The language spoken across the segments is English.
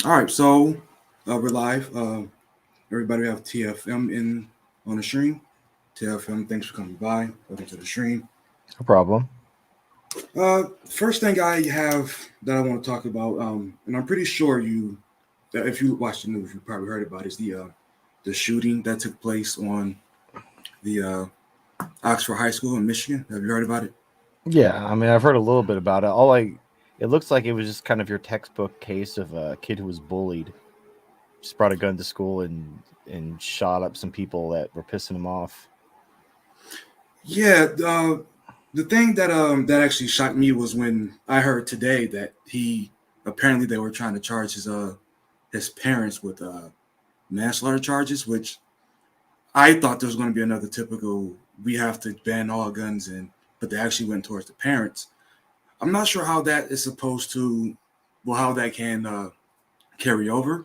All right, so we're live. Everybody, we have TFM in on the stream. TFM, thanks for coming by. Welcome to the stream. No problem. First thing I have that I want to talk about, and I'm pretty sure that if you watch the news, you probably heard about it, is the shooting that took place on the Oxford High School in Michigan. Have you heard about it? Yeah, I mean, I've heard a little bit about it. It looks like it was just kind of your textbook case of a kid who was bullied, just brought a gun to school and shot up some people that were pissing him off. Yeah, the thing that actually shocked me was when I heard today that he apparently they were trying to charge his parents with manslaughter charges, which I thought there was going to be another typical we have to ban all guns and but they actually went towards the parents. I'm not sure how that is supposed to well how that can carry over.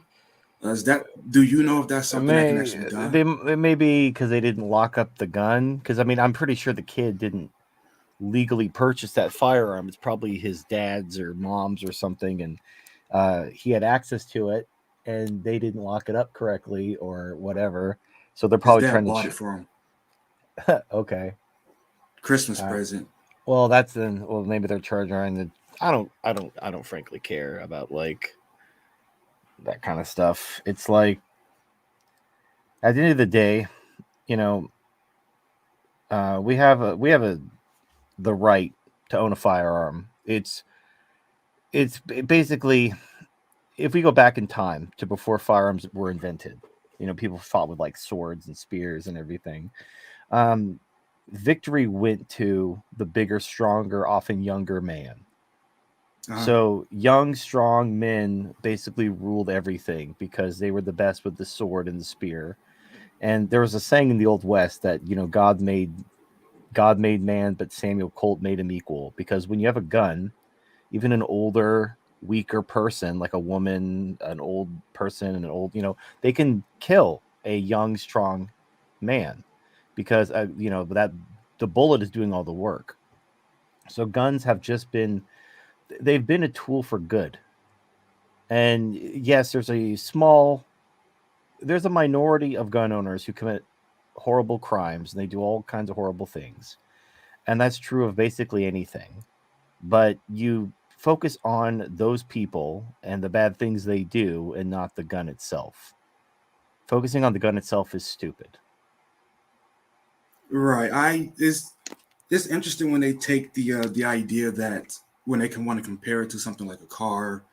Is that do you know if that's something that can actually be done? It may be because they didn't lock up the gun. Because I mean, I'm pretty sure the kid didn't legally purchase that firearm. It's probably his dad's or mom's or something, and he had access to it, and they didn't lock it up correctly or whatever. So they're His probably dad trying to. bought it for him, Okay. Christmas Uh, present. well, that's then. Well, maybe they're charging around the. I don't frankly care about like that kind of stuff. It's like at the end of the day, you know, we have the right to own a firearm. Basically if we go back in time to before firearms were invented, people fought with like swords and spears and everything. Um, Victory went to the bigger, stronger, often younger man. Uh-huh. So young, strong men basically ruled everything because they were the best with the sword and the spear. And there was a saying in the Old West that God made man, but Samuel Colt made him equal. Because when you have a gun, even an older, weaker person, like a woman, an old person, and an old, they can kill a young, strong man because that the bullet is doing all the work. So guns have just been they've been a tool for good. And yes, there's a minority of gun owners who commit horrible crimes and they do all kinds of horrible things. And that's true of basically anything. But you focus on those people and the bad things they do and not the gun itself. Focusing on the gun itself is stupid. Right. It's interesting when they take the idea that when they can want to compare it to something like a car,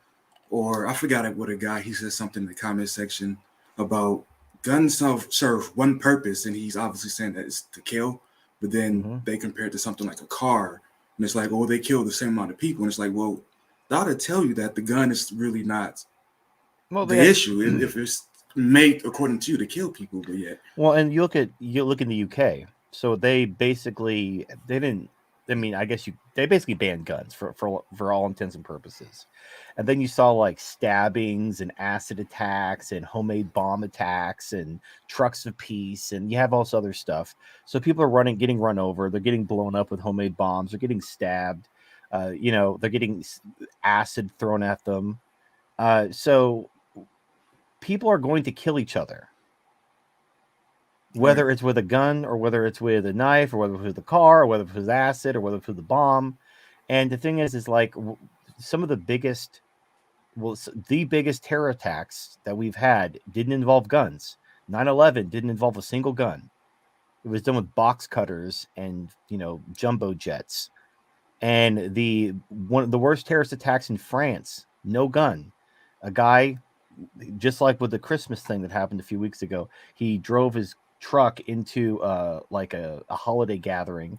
or I forgot it what a guy he said something in the comment section about guns serve one purpose, and he's obviously saying that it's to kill, but then Hmm. they compare it to something like a car, and it's like, oh, they kill the same amount of people, and it's like, well, that ought to tell you that the gun is really not Well, the issue if it's made according to you to kill people, but yet, well, and you look in the UK. So they didn't. I mean, I guess they basically banned guns for all intents and purposes. And then you saw like stabbings and acid attacks and homemade bomb attacks and trucks of peace, and you have all this other stuff. So people are getting run over. They're getting blown up with homemade bombs. They're getting stabbed. They're getting acid thrown at them. So people are going to kill each other, right, whether it's with a gun or whether it's with a knife or whether it's with a car or whether it's with acid or whether it's with a bomb. And the thing is like some of the biggest, the biggest terror attacks that we've had didn't involve guns. 9/11 didn't involve a single gun. It was done with box cutters and jumbo jets. And one of the worst terrorist attacks in France, no gun. A guy, just like with the Christmas thing that happened a few weeks ago, he drove his truck into like a holiday gathering,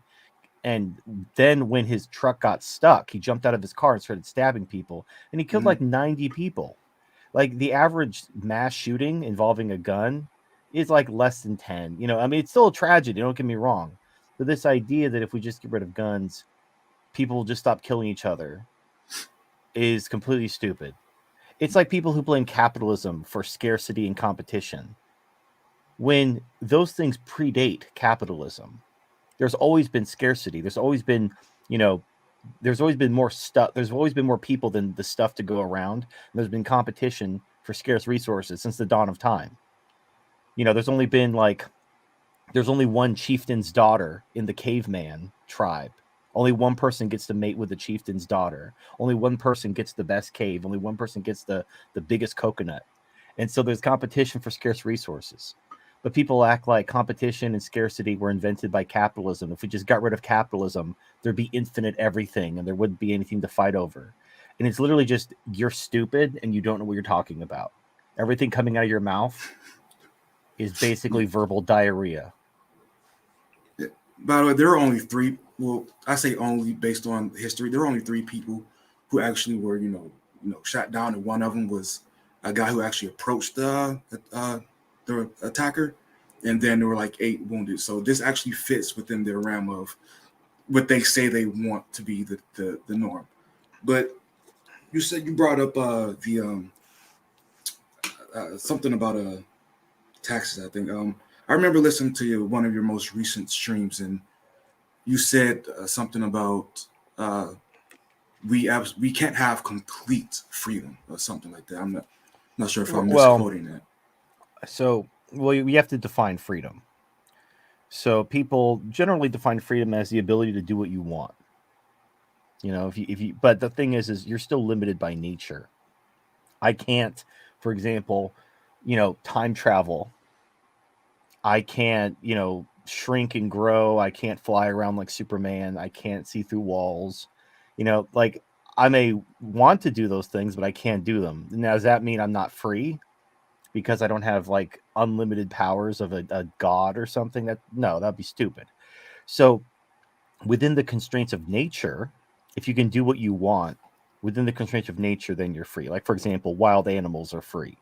and then when his truck got stuck, he jumped out of his car and started stabbing people, and he killed mm-hmm. like 90 people. Like the average mass shooting involving a gun is like less than 10. I mean, it's still a tragedy, don't get me wrong. But this idea that if we just get rid of guns, people will just stop killing each other is completely stupid. It's like people who blame capitalism for scarcity and competition when those things predate capitalism. There's always been scarcity. You know, there's always been more stuff. There's always been more people than the stuff to go around. There's been competition for scarce resources since the dawn of time. There's only one chieftain's daughter in the caveman tribe. Only one person gets to mate with the chieftain's daughter. Only one person gets the best cave. Only one person gets the biggest coconut. And so there's competition for scarce resources. But people act like competition and scarcity were invented by capitalism. If we just got rid of capitalism, there'd be infinite everything and there wouldn't be anything to fight over. And it's literally just, you're stupid and you don't know what you're talking about. Everything coming out of your mouth is basically verbal diarrhea. By the way, there are only three. Well, I say only based on history. There are only three people who actually were, shot down, and one of them was a guy who actually approached the attacker, and then there were like 8 wounded. So this actually fits within their realm of what they say they want to be the norm. But you said you brought up something about taxes. I think I remember listening to one of your most recent streams, and you said something about we can't have complete freedom or something like that. I'm not sure if I'm misquoting that. So, we have to define freedom. So people generally define freedom as the ability to do what you want. But the thing is you're still limited by nature. I can't, for example, time travel. I can't, shrink and grow. I can't fly around like Superman. I can't see through walls. Like, I may want to do those things, but I can't do them. Now, does that mean I'm not free because I don't have like unlimited powers of a god or something? That'd be stupid. So within the constraints of nature, if you can do what you want within the constraints of nature, then you're free. Like, for example, wild animals are free.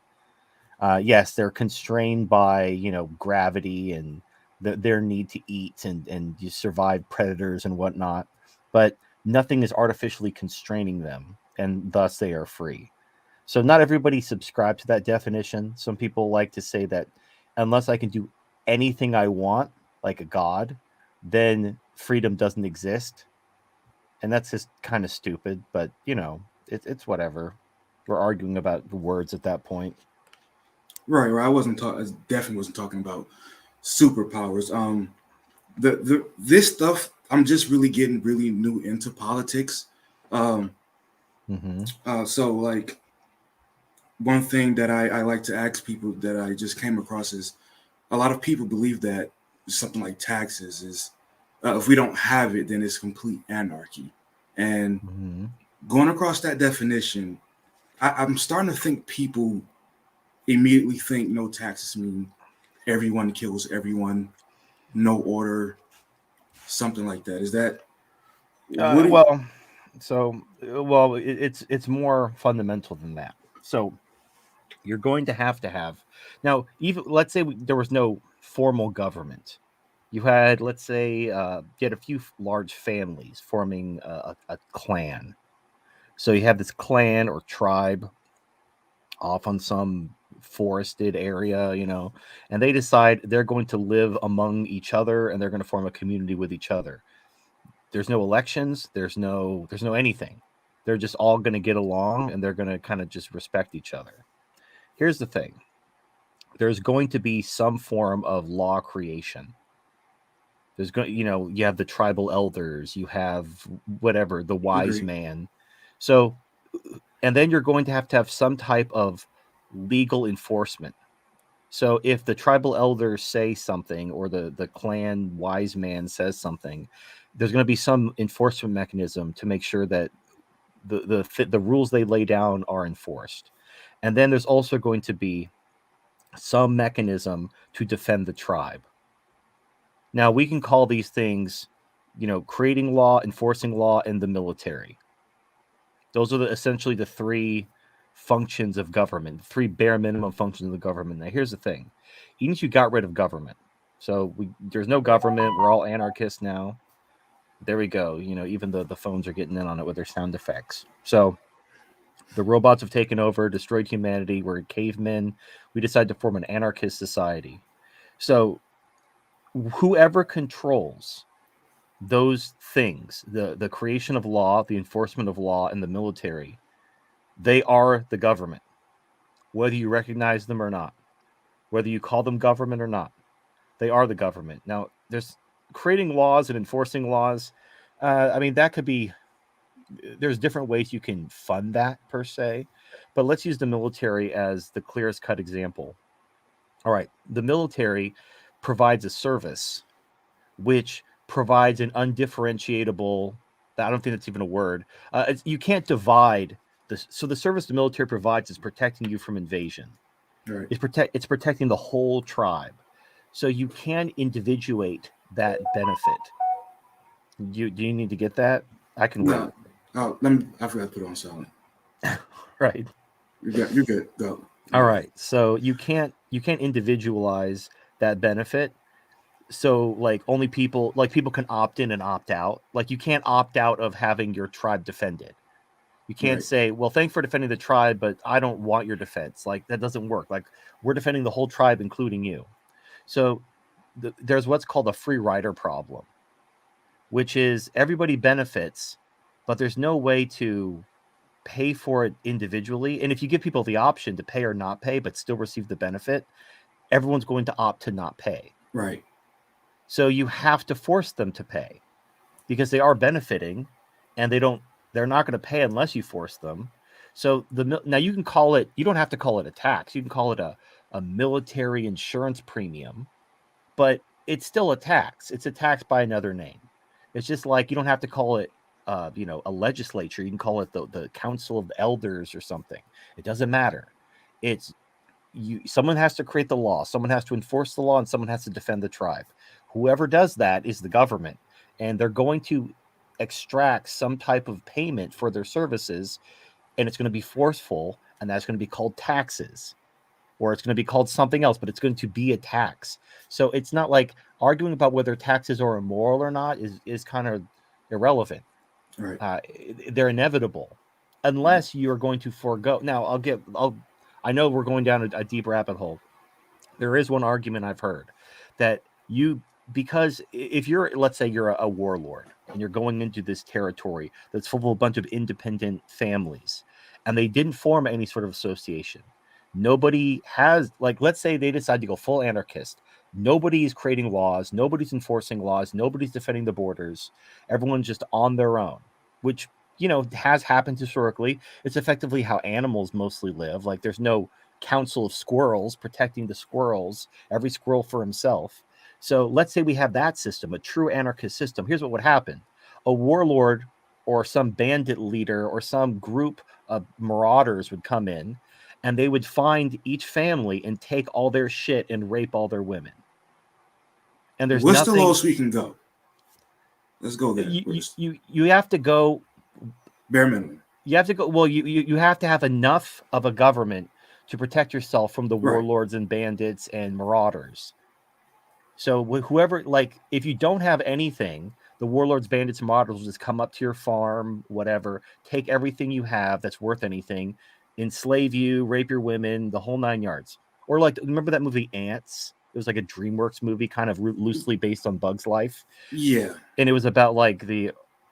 Yes, they're constrained by, gravity and their need to eat and you survive predators and whatnot, but nothing is artificially constraining them, and thus they are free. So not everybody subscribes to that definition. Some people like to say that unless I can do anything I want, like a god, then freedom doesn't exist. And that's just kind of stupid, but it's whatever. We're arguing about the words at that point. Right. I definitely wasn't talking about superpowers. This stuff, I'm just really getting really new into politics. So like one thing that I like to ask people that I just came across is a lot of people believe that something like taxes is if we don't have it, then it's complete anarchy. And going across that definition, I'm starting to think people immediately think no taxes mean everyone kills everyone, no order, something like that. Is that it's more fundamental than that. So you're going to have now, even let's say there was no formal government. You had, let's say, you had a few large families forming a clan. So you have this clan or tribe off on some forested area, and they decide they're going to live among each other and they're going to form a community with each other. There's no elections, there's no anything. They're just all going to get along and they're going to kind of just respect each other. Here's the thing. There's going to be some form of law creation. There's going, you have the tribal elders, you have whatever, the wise man. So, and then you're going to have some type of legal enforcement. So if the tribal elders say something or the clan wise man says something, there's going to be some enforcement mechanism to make sure that the rules they lay down are enforced. And then there's also going to be some mechanism to defend the tribe. Now, we can call these things, creating law, enforcing law, and the military. Those are essentially the 3 functions of government, 3 bare minimum functions of the government. Now, here's the thing. Even if you got rid of government, so there's no government, we're all anarchists now. There we go. Even the phones are getting in on it with their sound effects. So the robots have taken over, destroyed humanity. We're cavemen. We decide to form an anarchist society. So whoever controls those things, the creation of law, the enforcement of law, and the military, they are the government. whether you recognize them or not, whether you call them government or not. They are the government. Now, there's creating laws and enforcing laws. I mean, that could be, there's different ways you can fund that per se, but let's use the military as the clearest cut example. All right, the military provides a service which provides an undifferentiable, I don't think that's even a word. You can't divide this. So the service the military provides is protecting you from invasion. Right. It's protecting the whole tribe. So you can individuate that benefit. Do you need to get that? I can wait. No. Oh, let me. I forgot to put it on silent. Right. You're good. Go. All right. So you can't individualize that benefit. So like only people can opt in and opt out. Like you can't opt out of having your tribe defended. You can't say, well, thanks for defending the tribe, but I don't want your defense. Like that doesn't work. Like we're defending the whole tribe, including you. So there's what's called a free rider problem, which is everybody benefits, but there's no way to pay for it individually. And if you give people the option to pay or not pay, but still receive the benefit, everyone's going to opt to not pay. Right. So you have to force them to pay because they are benefiting and they're not going to pay unless you force them. So now you can call it, you don't have to call it a tax. You can call it a military insurance premium, but it's still a tax. It's a tax by another name. It's just like, you don't have to call it, a legislature. You can call it the Council of the Elders or something. It doesn't matter. It's someone has to create the law, someone has to enforce the law, and someone has to defend the tribe. Whoever does that is the government, and they're going to extract some type of payment for their services, and it's going to be forceful, and that's going to be called taxes, or it's going to be called something else, but it's going to be a tax. So it's not like arguing about whether taxes are immoral or not is kind of irrelevant. Right. They're inevitable unless you're going to forego. Now I know we're going down a deep rabbit hole. There is one argument I've heard that because if let's say you're a warlord and you're going into this territory that's full of a bunch of independent families and they didn't form any sort of association. Nobody has, like, let's say they decide to go full anarchist. Nobody is creating laws. Nobody's enforcing laws. Nobody's defending the borders. Everyone's just on their own, which, has happened historically. It's effectively how animals mostly live. Like there's no council of squirrels protecting the squirrels, every squirrel for himself. So let's say we have that system, a true anarchist system. Here's what would happen. A warlord or some bandit leader or some group of marauders would come in and they would find each family and take all their shit and rape all their women. And there's What's nothing. the lowest we can go? Let's go there. You have to go bare minimum. You have to go. Well, you have to have enough of a government to protect yourself from the warlords and bandits and marauders. So whoever, like, if you don't have anything, the warlords, bandits, and marauders will just come up to your farm, whatever, take everything you have that's worth anything, enslave you, rape your women, the whole 9 yards. Or like, remember that movie Ants? It was like a DreamWorks movie, kind of loosely based on Bug's Life. Yeah. And it was about like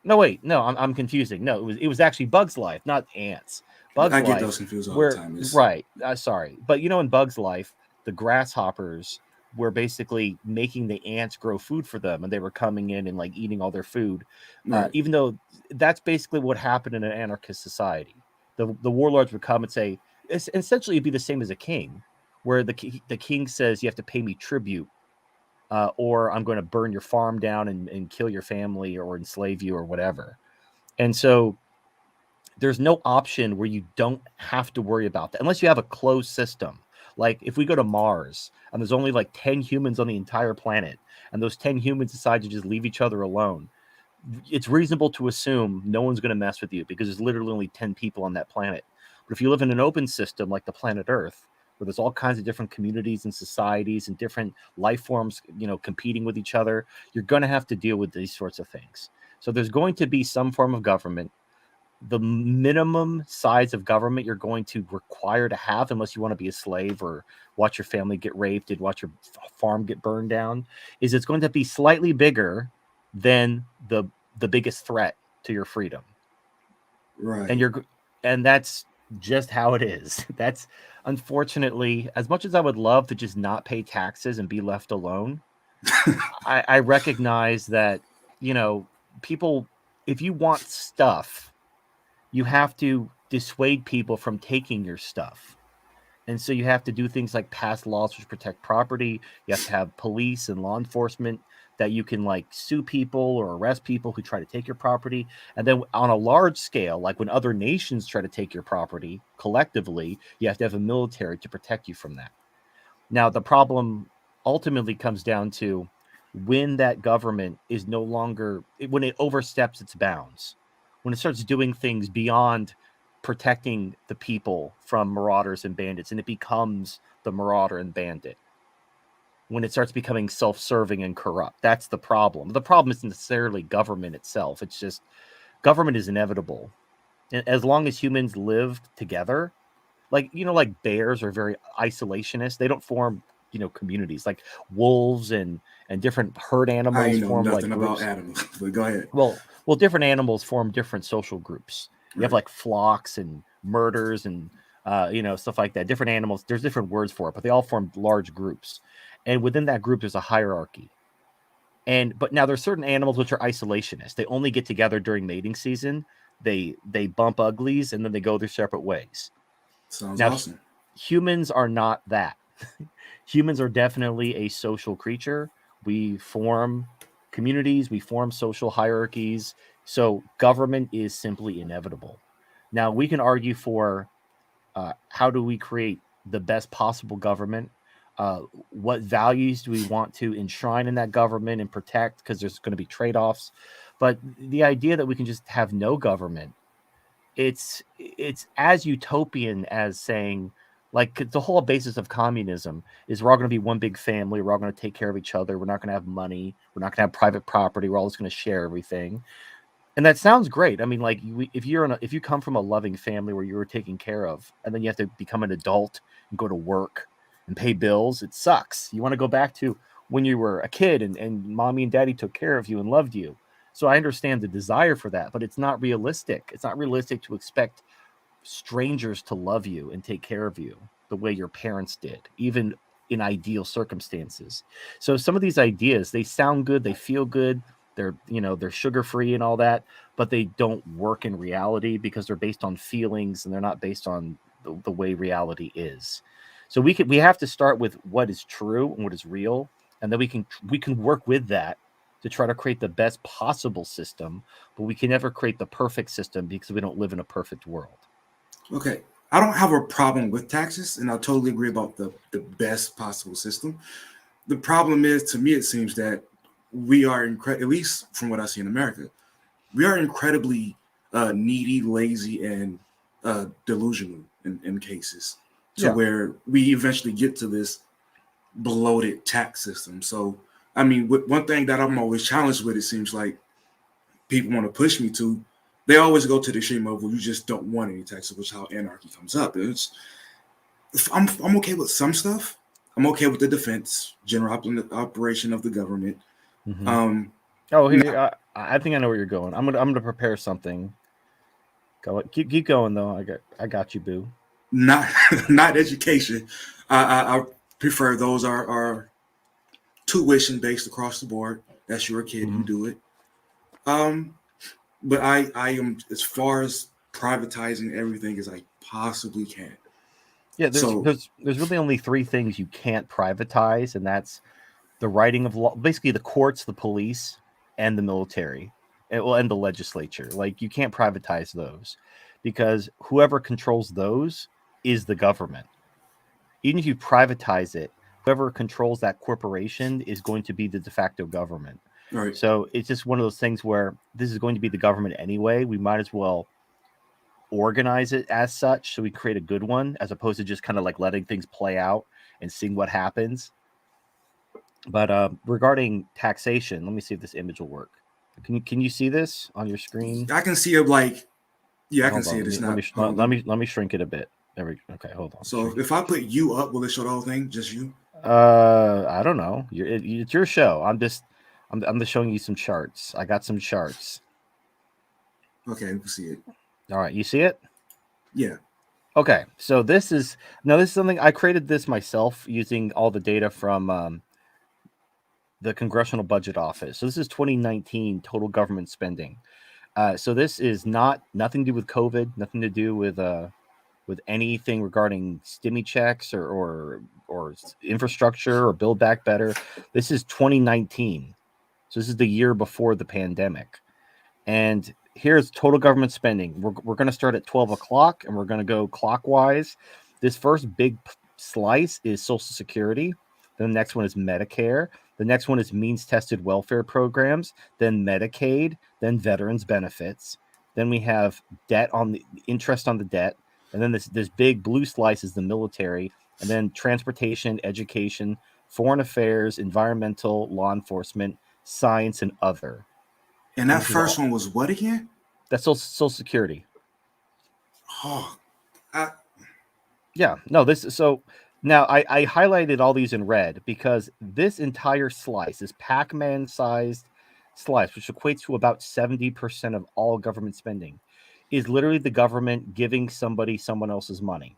I'm confusing. No, it was actually Bug's Life, not Ants. Bug's Life. I get those confused all the time. Right. Sorry. But in Bug's Life, the grasshoppers were basically making the ants grow food for them, and they were coming in and like eating all their food. Right. Even though that's basically what happened in an anarchist society. The warlords would come and say, essentially it'd be the same as a king, where the king says you have to pay me tribute, or I'm going to burn your farm down and kill your family or enslave you or whatever. And so there's no option where you don't have to worry about that unless you have a closed system. Like if we go to Mars and there's only like 10 humans on the entire planet and those 10 humans decide to just leave each other alone, it's reasonable to assume no one's going to mess with you because there's literally only 10 people on that planet. But if you live in an open system like the planet Earth, where there's all kinds of different communities and societies and different life forms, competing with each other, you're going to have to deal with these sorts of things. So there's going to be some form of government. The minimum size of government you're going to require to have, unless you want to be a slave or watch your family get raped and watch your farm get burned down, is it's going to be slightly bigger than the biggest threat to your freedom. Right. And that's just how it is. That's unfortunately, as much as I would love to just not pay taxes and be left alone, I recognize that, people, if you want stuff, you have to dissuade people from taking your stuff. And so you have to do things like pass laws which protect property. You have to have police and law enforcement that you can like sue people or arrest people who try to take your property. And then on a large scale, like when other nations try to take your property collectively, you have to have a military to protect you from that. Now, the problem ultimately comes down to when that government is no longer, when it oversteps its bounds, when it starts doing things beyond protecting the people from marauders and bandits, and it becomes the marauder and bandit. When it starts becoming self-serving and corrupt, that's the problem. The problem isn't necessarily government itself. It's just government is inevitable. And as long as humans live together, like bears are very isolationist. They don't form communities. Like wolves and different herd I animals ain't know form like nothing about groups. animals, but go ahead. Well, different animals form different social groups. You have Right. like flocks and murders and stuff like that. Different animals. There's different words for it, but they all form large groups. And within that group, there's a hierarchy. But now there's certain animals which are isolationist. They only get together during mating season. They bump uglies and then they go their separate ways. Sounds Now, awesome. humans are not that. Humans are definitely a social creature. We form communities, we form social hierarchies. So government is simply inevitable. Now, we can argue for how do we create the best possible government? What values do we want to enshrine in that government and protect? Because there's going to be trade offs. But the idea that we can just have no government, it's as utopian as saying, like, the whole basis of communism is we're all going to be one big family, we're all going to take care of each other, we're not going to have money, we're not going to have private property, we're all just going to share everything. And that sounds great. I mean, like, if you come from a loving family where you were taken care of, and then you have to become an adult and go to work and pay bills, it sucks. You want to go back to when you were a kid and mommy and daddy took care of you and loved you. So I understand the desire for that, but it's not realistic. It's not realistic to expect strangers to love you and take care of you the way your parents did, even in ideal circumstances. So some of these ideas, they sound good, they feel good, they're sugar free and all that, but they don't work in reality because they're based on feelings and they're not based on the way reality is. So we have to start with what is true and what is real, and then we can work with that to try to create the best possible system, but we can never create the perfect system because we don't live in a perfect world. Okay. I don't have a problem with taxes, and I totally agree about the best possible system. The problem is, to me, it seems that we are at least from what I see in America, we are incredibly needy, lazy, and delusional in cases to Yeah. where we eventually get to this bloated tax system. So, I mean, one thing that I'm always challenged with, it seems like people want to push me to, they always go to the extreme of, well, you just don't want any taxes, which how anarchy comes up. I'm okay with some stuff. I'm okay with the defense, general operation of the government. Mm-hmm. Um, Oh, here, not I think I know where you're going. I'm gonna prepare something. Go, keep going though. I got you, boo. not not education. I prefer those are tuition based across the board. That's your kid, you Mm-hmm. do it. Um, but I am as far as privatizing everything as I possibly can. Yeah, there's So there's there's really only three things you can't privatize, and that's the writing of law, basically the courts, the police, and the military, and the legislature. Like, you can't privatize those because whoever controls those is the government. Even if you privatize it, whoever controls that corporation is going to be the de facto government. right. So it's just one of those things where this is going to be the government anyway. We might as well organize it as such so we create a good one as opposed to just kind of like letting things play out and seeing what happens. But regarding taxation, let me see if this image will work. Can you see this on your screen? I can see it like, yeah, I can Hold see on, it. let It's me let not. me Hold let on. me let me shrink it a bit. There we go. Okay, hold on. So Shrink it. if I put you up, will it show the whole thing? Just you? I don't know. It's your show. I'm just showing you some charts. I got some charts. Okay, we can see it. All right, you see it? Yeah. Okay, so this is something I created this myself using all the data from the Congressional Budget Office. So this is 2019 total government spending. So this is nothing to do with COVID, nothing to do with anything regarding stimmy checks or infrastructure or Build Back Better. This is 2019. So this is the year before the pandemic. And here's total government spending. We're going to start at 12 o'clock and we're going to go clockwise. This first big slice is Social Security. Then the next one is Medicare. The next one is means tested welfare programs. Then Medicaid. Then veterans benefits. Then we have debt on the interest on the debt. And then this big blue slice is the military. And then transportation, education, foreign affairs, environmental, law enforcement, science, and other. And And that this is all first one was what again? that's Social Security. Oh, I, Yeah, no, this so now I highlighted all these in red because this entire slice, this Pac-Man sized slice, which equates to about 70% of all government spending, is literally the government giving somebody someone else's money.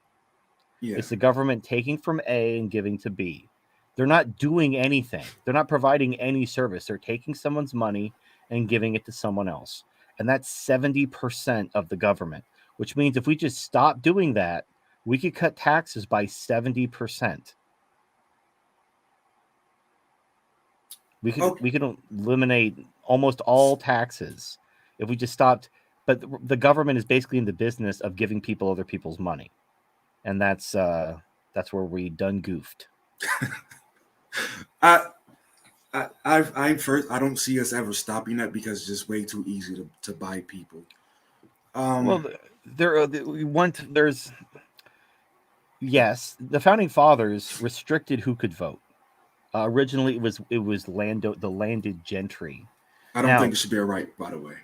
yeah. It's the government taking from A and giving to B. They're not doing anything. They're not providing any service. They're taking someone's money and giving it to someone else. And that's 70% of the government, which means if we just stop doing that, we could cut taxes by 70%. Okay. We could eliminate almost all taxes if we just stopped. But the government is basically in the business of giving people other people's money. And that's where we done goofed. I I don't see us ever stopping that because it's just way too easy to buy people. Well, Um, we want there's yes, the founding fathers restricted who could vote. Originally, it was the landed gentry. I don't think Now, it should be a right, by the way.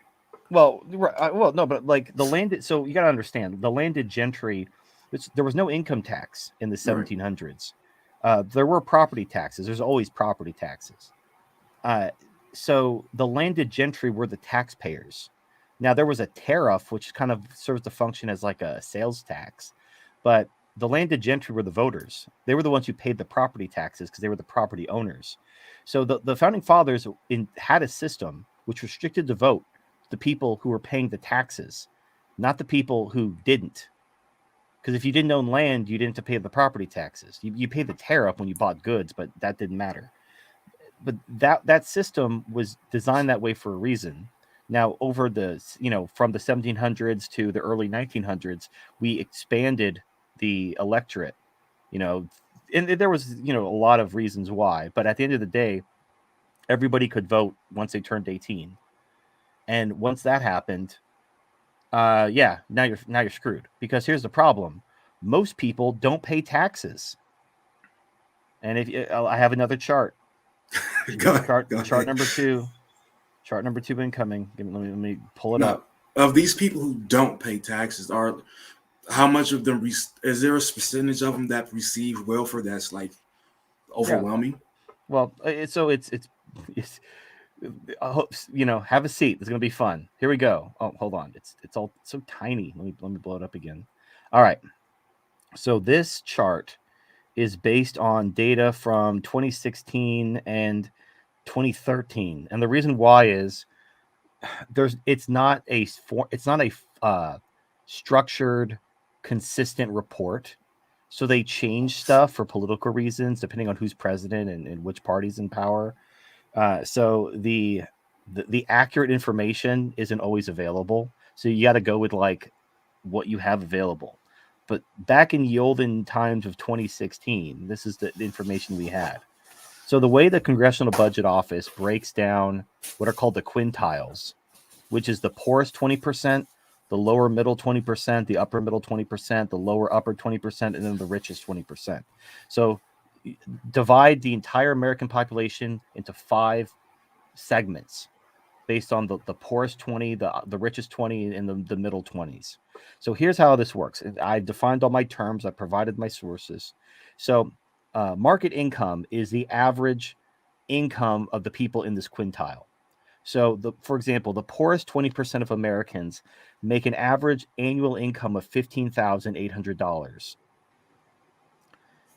no, but like the landed. So you got to understand the landed gentry. There was no income tax in the Right. 1700s. There were property taxes. There's always property taxes. Uh, so the landed gentry were the taxpayers. Now there was a tariff which kind of serves to function as like a sales tax, but the landed gentry were the voters. They were the ones who paid the property taxes because they were the property owners. So the founding fathers had a system which restricted the vote to the people who were paying the taxes, not the people who didn't. Because if you didn't own land, you didn't have to pay the property taxes. You paid the tariff when you bought goods, but that didn't matter. But that system was designed that way for a reason. Now, over from the 1700s to the early 1900s, we expanded the electorate. You know, and there was a lot of reasons why, but at the end of the day, everybody could vote once they turned 18, and once that happened, yeah, now you're screwed because here's the problem: most people don't pay taxes. And if I have another chart. Chart Go chart ahead. number two. Chart number two incoming. Let me pull it Now, up. of these people who don't pay taxes, are how much of them is there a percentage of them that receive welfare that's like Yeah. overwhelming? Well, it's have a seat. It's gonna be fun. Here we go. Oh, hold on. It's all so tiny. Let me blow it up again. All right. So this chart is based on data from 2016 and 2013, and the reason why is it's not a structured, consistent report. So they change stuff for political reasons depending on who's president and which party's in power. So the accurate information isn't always available. So you got to go with like what you have available. But back in the olden times of 2016, this is the information we had. So the way the Congressional Budget Office breaks down what are called the quintiles, which is the poorest 20%, the lower middle 20%, the upper middle 20%, the lower upper 20%, and then the richest 20%. So divide the entire American population into 5 segments based on the poorest 20, the richest 20, and the middle 20s. So here's how this works. I defined all my terms. I provided my sources. So market income is the average income of the people in this quintile. So, for example, the poorest 20% of Americans make an average annual income of $15,800.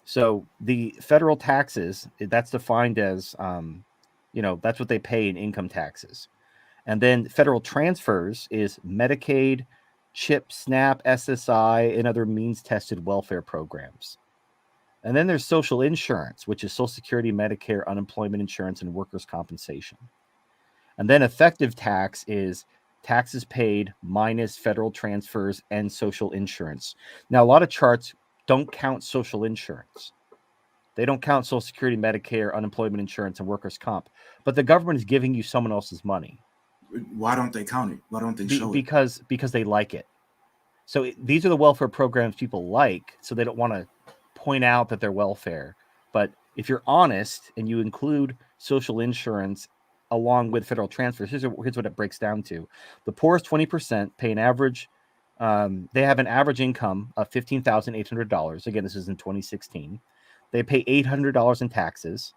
So the federal taxes, that's defined as, that's what they pay in income taxes. And then federal transfers is Medicaid, CHIP, SNAP, SSI, and other means-tested welfare programs. And then there's social insurance, which is Social Security, Medicare, unemployment insurance, and workers' compensation. And then effective tax is taxes paid minus federal transfers and social insurance. Now, a lot of charts don't count social insurance. They don't count Social Security, Medicare, unemployment insurance, and workers' comp. But the government is giving you someone else's money. Why don't they count it? Why don't they show it? Because they like it. So these are the welfare programs people like, so they don't want to point out that they're welfare. But if you're honest and you include social insurance along with federal transfers, here's what it breaks down to. The poorest 20% pay an average, they have an average income of $15,800. Again, this is in 2016. They pay $800 in taxes.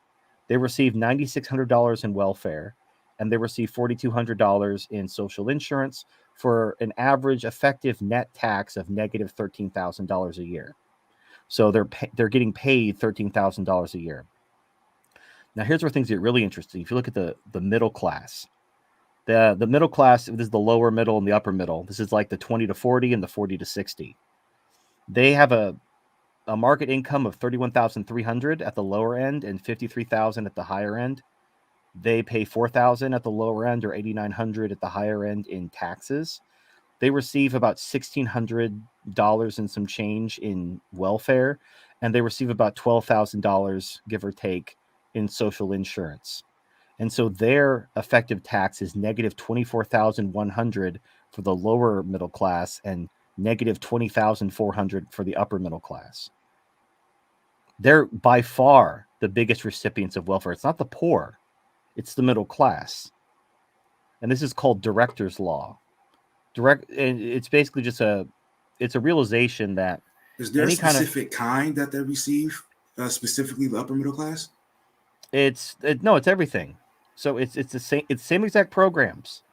They receive $9,600 in welfare, and they receive $4,200 in social insurance for an average effective net tax of negative $13,000 a year. So they're getting paid $13,000 a year. Now, here's where things get really interesting. If you look at the middle class, the middle class, this is the lower middle and the upper middle. This is like the 20 to 40 and the 40 to 60. They have a market income of $31,300 at the lower end and $53,000 at the higher end. They pay $4,000 at the lower end or $8,900 at the higher end in taxes. They receive about $1,600 and some change in welfare, and they receive about $12,000, give or take, in social insurance. And so their effective tax is negative $24,100 for the lower middle class and negative $20,400 for the upper middle class. They're by far the biggest recipients of welfare. It's not the poor, it's the middle class. And this is called director's law. And it's basically just a realization that is there a specific kind that they receive, specifically the upper middle class? It's everything. So it's the same exact programs.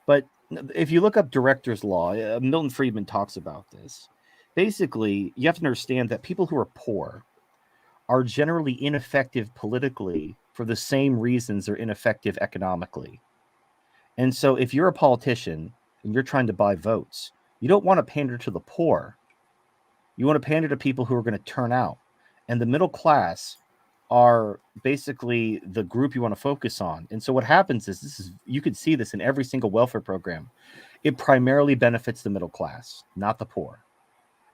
But if you look up director's law, Milton Friedman talks about this. Basically, you have to understand that people who are poor are generally ineffective politically for the same reasons they're ineffective economically. And so if you're a politician and you're trying to buy votes, you don't want to pander to the poor. You want to pander to people who are going to turn out. And the middle class are basically the group you want to focus on. And so what happens is you could see this in every single welfare program. It primarily benefits the middle class, not the poor.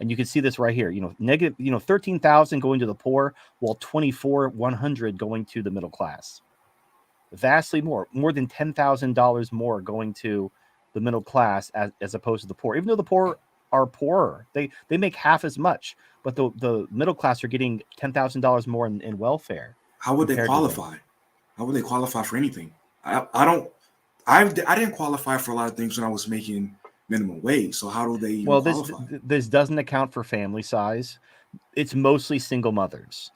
And you can see this right here, negative, 13,000 going to the poor, while 24,100 going to the middle class. Vastly more than $10,000 more going to the middle class as opposed to the poor. Even though the poor are poorer, they make half as much, but the middle class are getting $10,000 more in welfare. How would they qualify? How would they qualify for anything? I didn't qualify for a lot of things when I was making minimum wage. So how do they qualify? This doesn't account for family size. It's mostly single mothers.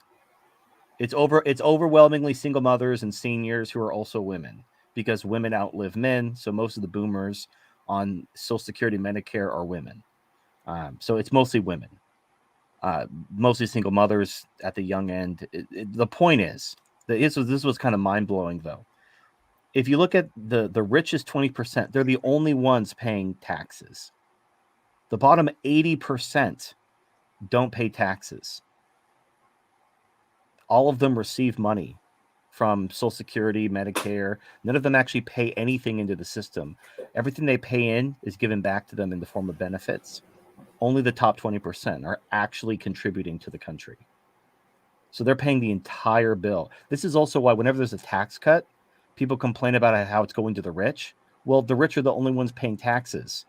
It's overwhelmingly single mothers and seniors who are also women, because women outlive men. So most of the boomers on Social Security, Medicare are women. So it's mostly women, mostly single mothers at the young end. The point is that this was kind of mind blowing though. If you look at the richest 20%, they're the only ones paying taxes. The bottom 80% don't pay taxes. All of them receive money from Social Security, Medicare. None of them actually pay anything into the system. Everything they pay in is given back to them in the form of benefits. Only the top 20% are actually contributing to the country. So they're paying the entire bill. This is also why whenever there's a tax cut, people complain about how it's going to the rich. Well, the rich are the only ones paying taxes.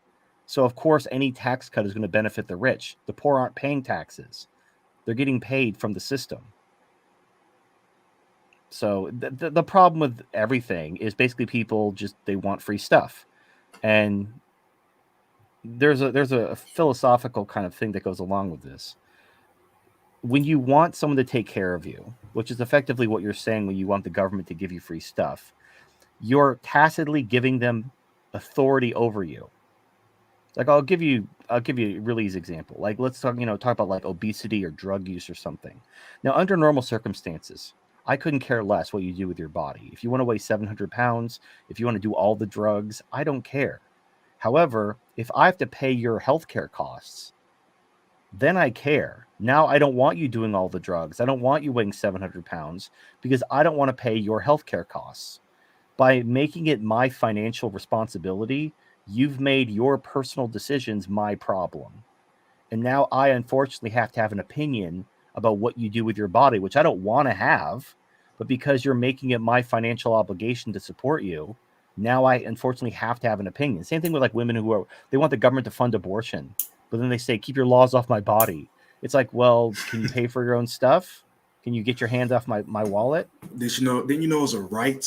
So, of course, any tax cut is going to benefit the rich. The poor aren't paying taxes. They're getting paid from the system. So the problem with everything is basically people they want free stuff. And there's a philosophical kind of thing that goes along with this. When you want someone to take care of you, which is effectively what you're saying when you want the government to give you free stuff, you're tacitly giving them authority over you. Like I'll give you a really easy example. Like let's talk about like obesity or drug use or something. Now, under normal circumstances, I couldn't care less what you do with your body. If you want to weigh 700 pounds, if you want to do all the drugs, I don't care. However, if I have to pay your healthcare costs, then I care. Now I don't want you doing all the drugs. I don't want you weighing 700 pounds because I don't want to pay your healthcare costs. By making it my financial responsibility, you've made your personal decisions my problem. And now I unfortunately have to have an opinion about what you do with your body, which I don't want to have, but because you're making it my financial obligation to support you, now I unfortunately have to have an opinion. Same thing with like women they want the government to fund abortion, but then they say, keep your laws off my body. It's like, well, can you pay for your own stuff? Can you get your hand off my wallet? Did you know? Then you know it's a right.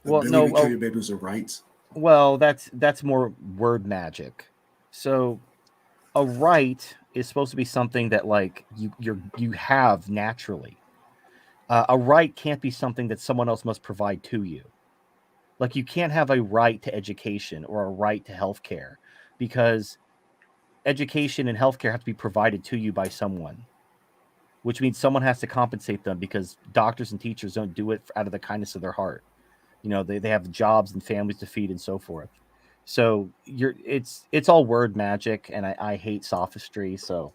Well, Ability no. to kill your baby is a right. Well, that's more word magic. So a right is supposed to be something that like you have naturally. A right can't be something that someone else must provide to you. Like you can't have a right to education or a right to healthcare because education and healthcare have to be provided to you by someone, which means someone has to compensate them because doctors and teachers don't do it out of the kindness of their heart. They have jobs and families to feed and so forth. So it's all word magic, and I hate sophistry. So,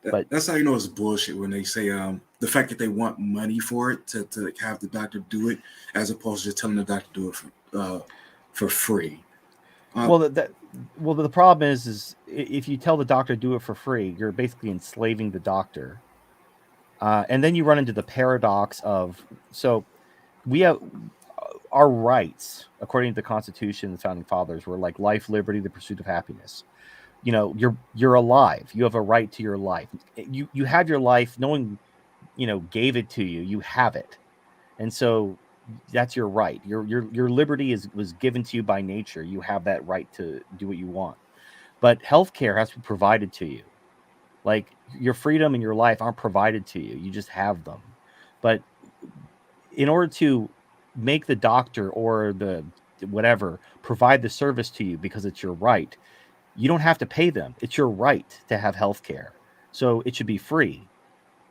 but That's how you know it's bullshit when they say the fact that they want money for it to have the doctor do it as opposed to just telling the doctor to do it for free. well, the problem is if you tell the doctor to do it for free, you're basically enslaving the doctor, and then you run into the paradox of we have our rights according to the Constitution and the founding fathers were like life, liberty, the pursuit of happiness. You're alive. You have a right to your life. You have your life. No one gave it to you. You have it, and so that's your right. Your liberty was given to you by nature. You have that right to do what you want. But healthcare has to be provided to you. Like your freedom and your life aren't provided to you. You just have them. But in order to make the doctor or the whatever provide the service to you because it's your right, you don't have to pay them. It's your right to have health care. So it should be free.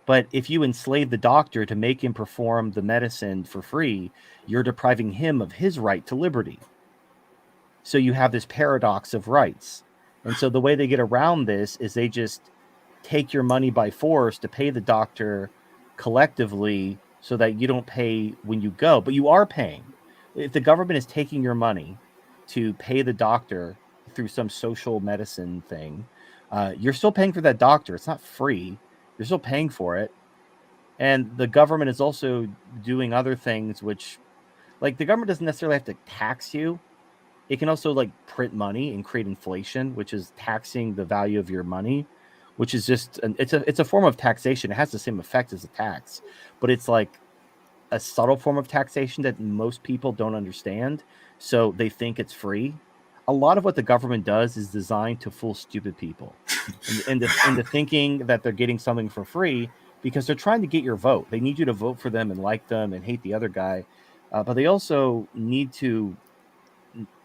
But if you enslave the doctor to make him perform the medicine for free, you're depriving him of his right to liberty. So you have this paradox of rights. And so the way they get around this is they just take your money by force to pay the doctor collectively so that you don't pay when you go, but you are paying. If the government is taking your money to pay the doctor through some social medicine thing, you're still paying for that doctor. It's not free. You're still paying for it. And the government is also doing other things, which, like, the government doesn't necessarily have to tax you. It can also, like, print money and create inflation, which is taxing the value of your money, which is just it's a form of taxation. It has the same effect as a tax, but it's like a subtle form of taxation that most people don't understand. So they think it's free. A lot of what the government does is designed to fool stupid people into thinking that they're getting something for free because they're trying to get your vote. They need you to vote for them and like them and hate the other guy. But they also need to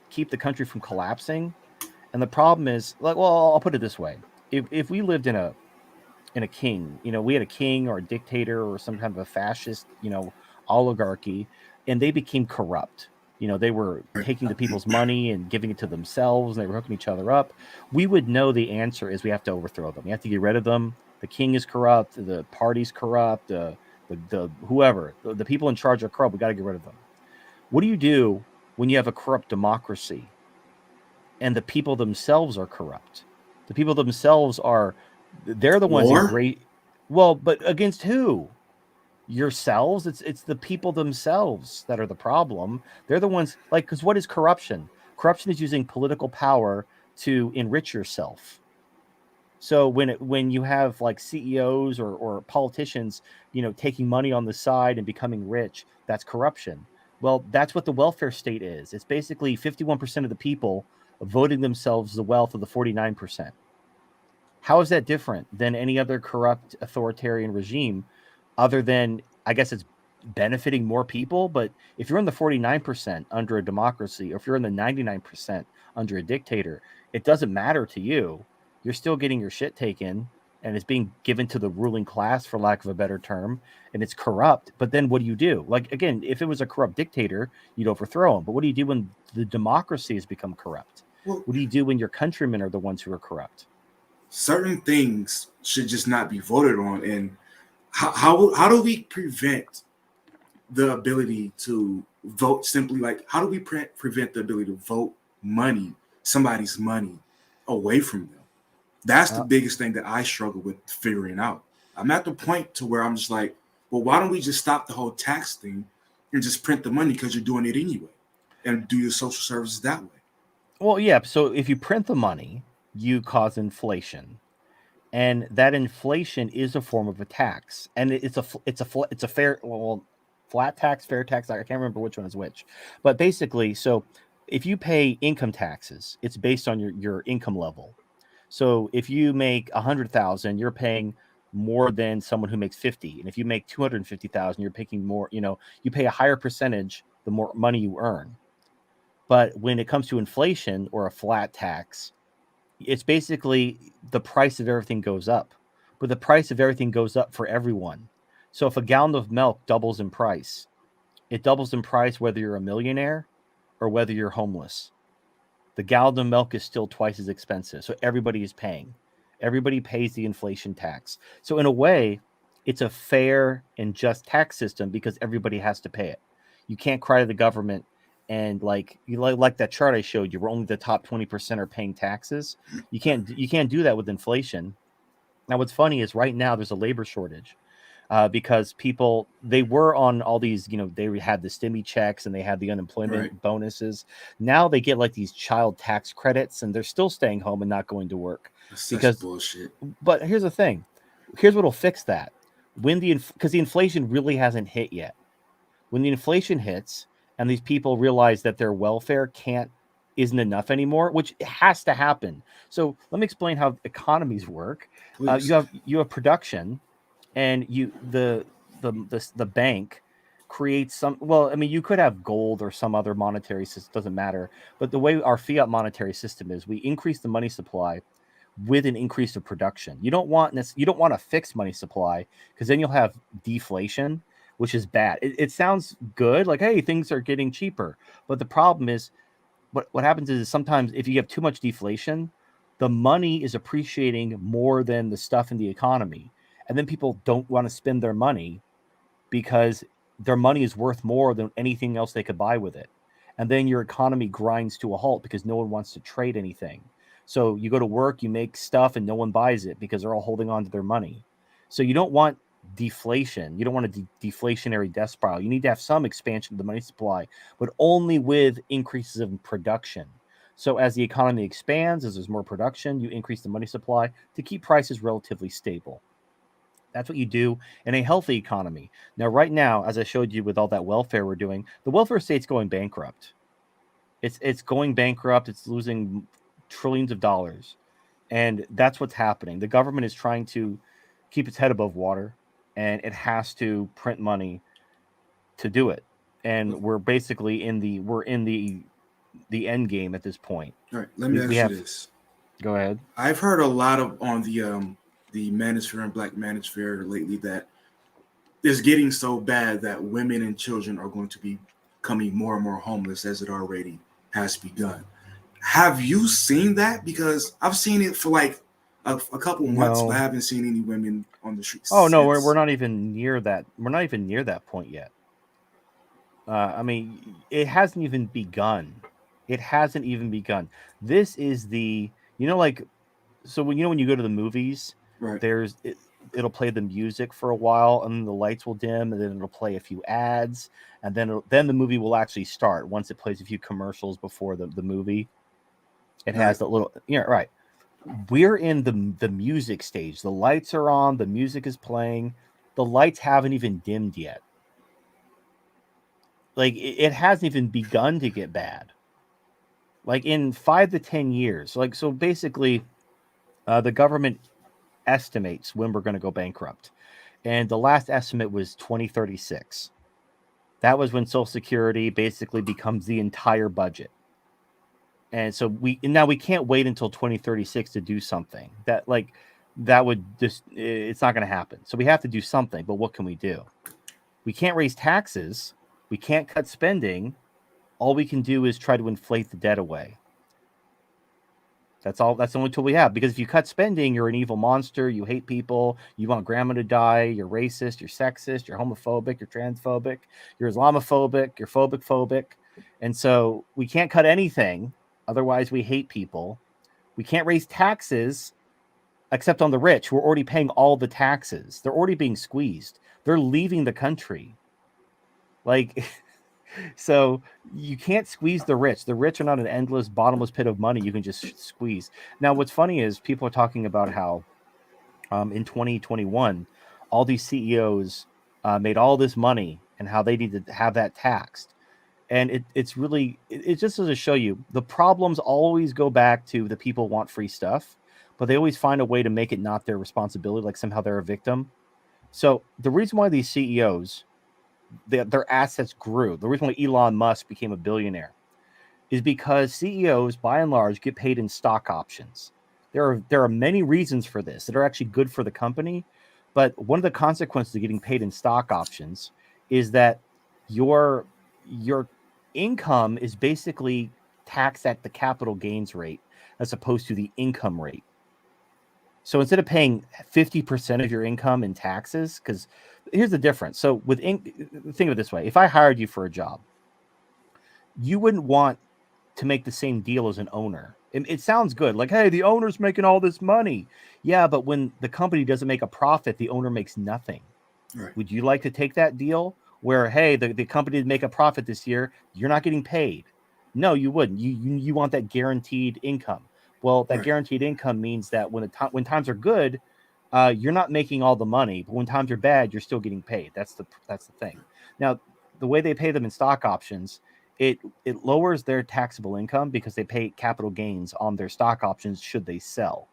keep the country from collapsing. And the problem is, like, well, I'll put it this way: if we lived in a king, we had a king or a dictator or some kind of a fascist, oligarchy, and they became corrupt. They were taking the people's money and giving it to themselves, and they were hooking each other up. We would know the answer is we have to overthrow them. We have to get rid of them. The king is corrupt. The party's corrupt. The whoever, the people in charge are corrupt. We got to get rid of them. What do you do when you have a corrupt democracy and the people themselves are corrupt? The people themselves they're the ones in great. Well, but against who? Yourselves. It's the people themselves that are the problem. They're the ones, like, because what is corruption? Corruption is using political power to enrich yourself. So when you have like CEOs or politicians, taking money on the side and becoming rich, that's corruption. Well, that's what the welfare state is. It's basically 51% of the people voting themselves the wealth of the 49%. How is that different than any other corrupt authoritarian regime, other than, I guess, it's benefiting more people. But if you're in the 49% under a democracy, or if you're in the 99% under a dictator, it doesn't matter to you. You're still getting your shit taken, and it's being given to the ruling class, for lack of a better term, and it's corrupt. But then what do you do? Like, again, if it was a corrupt dictator, you'd overthrow him. But what do you do when the democracy has become corrupt? Well, What do you do when your countrymen are the ones who are corrupt? certain things should just not be voted on. And how do we prevent the ability to vote simply? Like, how do we prevent the ability to vote somebody's money, away from them? That's the biggest thing that I struggle with figuring out. I'm at the point to where I'm just like, well, why don't we just stop the whole tax thing and just print the money, because you're doing it anyway, and do your social services that way? Well, yeah. So if you print the money, you cause inflation, and that inflation is a form of a tax, and it's a fair, well, flat tax, fair tax. I can't remember which one is which, but basically, so if you pay income taxes, it's based on your income level. So if you make 100,000, you're paying more than someone who makes 50, and if you make 250,000, you're paying more. You pay a higher percentage the more money you earn. But when it comes to inflation or a flat tax, it's basically the price of everything goes up, but the price of everything goes up for everyone. So if a gallon of milk doubles in price, it doubles in price whether you're a millionaire or whether you're homeless. The gallon of milk is still twice as expensive. So everybody is paying. Everybody pays the inflation tax. So in a way, it's a fair and just tax system because everybody has to pay it. You can't cry to the government and like that chart I showed you, where only the top 20% are paying taxes. You can't do that with inflation. Now, what's funny is right now there's a labor shortage because people, they were on all these, they had the stimmy checks and they had the unemployment Right. bonuses. Now they get like these child tax credits, and they're still staying home and not going to work That's such because. bullshit. But here's the thing. Here's what'll fix that. Because the inflation really hasn't hit yet. When the inflation hits and these people realize that their welfare isn't enough anymore, which has to happen. So let me explain how economies work. Please. You have production, and the bank creates some. Well, I mean, you could have gold or some other monetary system, doesn't matter. But the way our fiat monetary system is, we increase the money supply with an increase of production. You don't want a fixed money supply, because then you'll have deflation, which is bad. It sounds good, like, hey, things are getting cheaper, but the problem is, what happens is sometimes if you have too much deflation, the money is appreciating more than the stuff in the economy, and then people don't want to spend their money because their money is worth more than anything else they could buy with it. And then your economy grinds to a halt because no one wants to trade anything. So you go to work, you make stuff, and no one buys it because they're all holding on to their money. So you don't want deflation. You don't want a deflationary death spiral. You need to have some expansion of the money supply, but only with increases in production. So as the economy expands, as there's more production, you increase the money supply to keep prices relatively stable. That's what you do in a healthy economy. Now, right now, as I showed you with all that welfare we're doing, the welfare state's going bankrupt. It's going bankrupt. It's losing trillions of dollars, and that's what's happening. The government is trying to keep its head above water, and it has to print money to do it. And we're basically in the end game at this point. All right, let me We ask you have. this. Go ahead. I've heard a lot of on the manosphere and black manosphere lately that it's getting so bad that women and children are going to be becoming more and more homeless, as it already has begun. Have you seen that? Because I've seen it for like a couple months, but I No. haven't seen any women on the streets Oh no, we're since. not even near that. We're not even near that point yet. I mean, it hasn't even begun. It hasn't even begun. This is like, so when you go to the movies, Right. it'll play the music for a while, and then the lights will dim, and then it'll play a few ads, and then the movie will actually start once it plays a few commercials before the movie. It has Right. that little, right. We're in the music stage. The lights are on, the music is playing. The lights haven't even dimmed yet. Like it hasn't even begun to get bad. Like in 5 to 10 years. Like, so basically, the government estimates when we're going to go bankrupt, and the last estimate was 2036. That was when Social Security basically becomes the entire budget. And so now we can't wait until 2036 to do something that would just, it's not going to happen. So we have to do something, but what can we do? We can't raise taxes. We can't cut spending. All we can do is try to inflate the debt away. That's all. That's the only tool we have. Because if you cut spending, you're an evil monster. You hate people. You want grandma to die. You're racist. You're sexist. You're homophobic. You're transphobic. You're Islamophobic. You're phobic. And so we can't cut anything. Otherwise, we hate people. We can't raise taxes except on the rich. We're already paying all the taxes. They're already being squeezed. They're leaving the country. So you can't squeeze the rich. The rich are not an endless, bottomless pit of money you can just squeeze. Now, what's funny is people are talking about how in 2021, all these CEOs made all this money and how they need to have that taxed. And it's just to show you the problems always go back to the people want free stuff, but they always find a way to make it not their responsibility, like somehow they're a victim. So the reason why these CEOs, their assets grew, the reason why Elon Musk became a billionaire is because CEOs, by and large, get paid in stock options. There are many reasons for this that are actually good for the company, but one of the consequences of getting paid in stock options is that your income is basically taxed at the capital gains rate as opposed to the income rate. So instead of paying 50% of your income in taxes, because here's the difference. So think of it this way. If I hired you for a job, you wouldn't want to make the same deal as an owner. It sounds good. Like, hey, the owner's making all this money. Yeah, but when the company doesn't make a profit, the owner makes nothing. Right. Would you like to take that deal where, hey, the company did make a profit this year, you're not getting paid? No, you wouldn't. You want that guaranteed income. Well, that guaranteed income means that when times are good, you're not making all the money, but when times are bad, you're still getting paid. That's the thing. Now, the way they pay them in stock options, it lowers their taxable income because they pay capital gains on their stock options should they sell.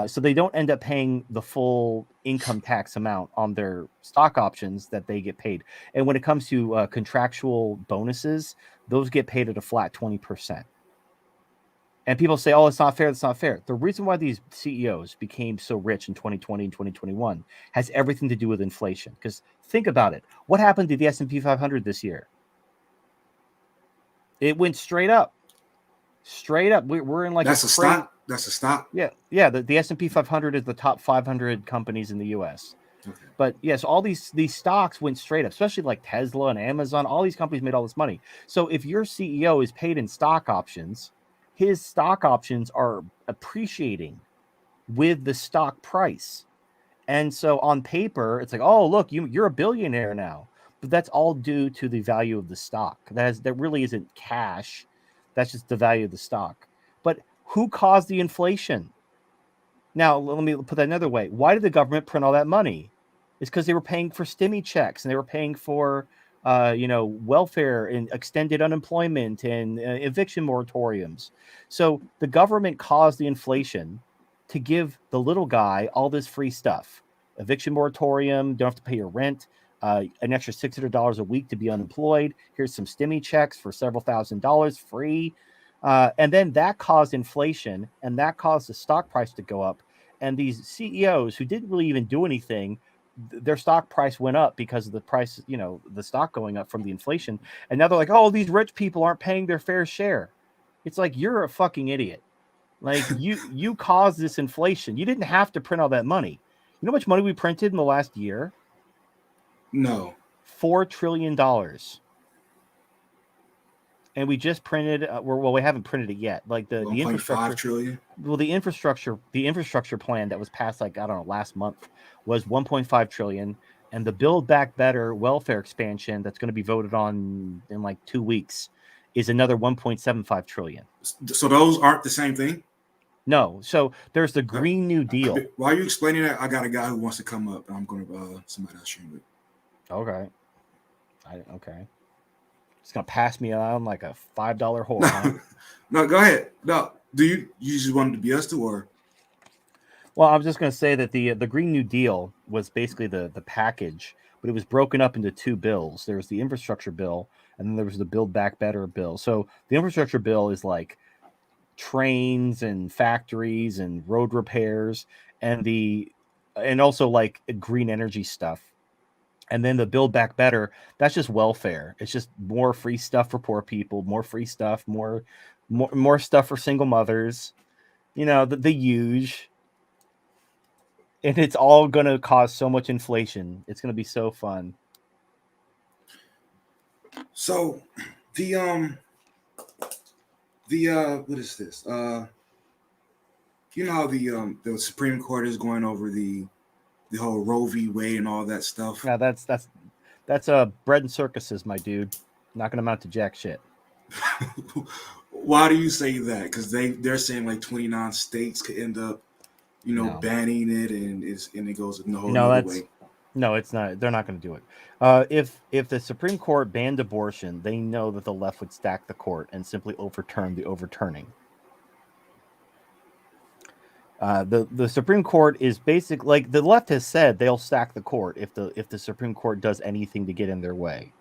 So they don't end up paying the full income tax amount on their stock options that they get paid. And when it comes to contractual bonuses, those get paid at a flat 20%. And people say, oh, it's not fair. It's not fair. The reason why these CEOs became so rich in 2020 and 2021 has everything to do with inflation. Because think about it. What happened to the S&P 500 this year? It went straight up. Straight up. We're in like That's a stock? That's a stock? Yeah. The S&P 500 is the top 500 companies in the U.S. Okay. But yes, all these stocks went straight up, especially like Tesla and Amazon. All these companies made all this money. So if your CEO is paid in stock options, his stock options are appreciating with the stock price. And so on paper, it's like, oh, look, you're a billionaire now. But that's all due to the value of the stock. That really isn't cash. That's just the value of the stock. But who caused the inflation? Now, let me put that another way. Why did the government print all that money? It's because they were paying for stimmy checks and they were paying for welfare and extended unemployment and eviction moratoriums. So the government caused the inflation to give the little guy all this free stuff. Eviction moratorium, don't have to pay your rent, an extra $600 a week to be unemployed. Here's some stimmy checks for several $1,000s free. And then that caused inflation and that caused the stock price to go up. And these CEOs who didn't really even do anything, their stock price went up because of the price, the stock going up from the inflation. And now they're like, oh, these rich people aren't paying their fair share. It's like, you're a fucking idiot. Like you caused this inflation. You didn't have to print all that money. You know how much money we printed in the last year? No. $4 trillion. And we just printed, we haven't printed it yet. Like the infrastructure, $1.5 trillion. Well, the infrastructure plan that was passed, last month was $1.5 trillion. And the Build Back Better welfare expansion that's going to be voted on in like 2 weeks is another $1.75 trillion. So those aren't the same thing? No. So there's the Green New Deal. While you're explaining that, I got a guy who wants to come up. I'm going to somebody else stream it. Okay. Okay. It's gonna pass me on like a $5 whore. Huh? No, go ahead. No, do you just want it to be us two or? Well, I was just going to say that the Green New Deal was basically the package, but it was broken up into two bills. There was the infrastructure bill, and then there was the Build Back Better bill. So the infrastructure bill is like trains and factories and road repairs, and also like green energy stuff. And then the Build Back Better, that's just welfare. It's just more free stuff for poor people, more free stuff, more stuff for single mothers. The huge. And it's all going to cause so much inflation. It's going to be so fun. So the what is this? You know how the Supreme Court is going over the whole Roe v. Wade and all that stuff. Yeah, that's bread and circuses, my dude. Not going to amount to jack shit. Why do you say that? Because they're saying like 29 states could end up, banning it, and it goes in the whole other way. No, it's not. They're not going to do it. If the Supreme Court banned abortion, they know that the left would stack the court and simply overturn the overturning. The Supreme Court is basically like the left has said they'll stack the court if the Supreme Court does anything to get in their way.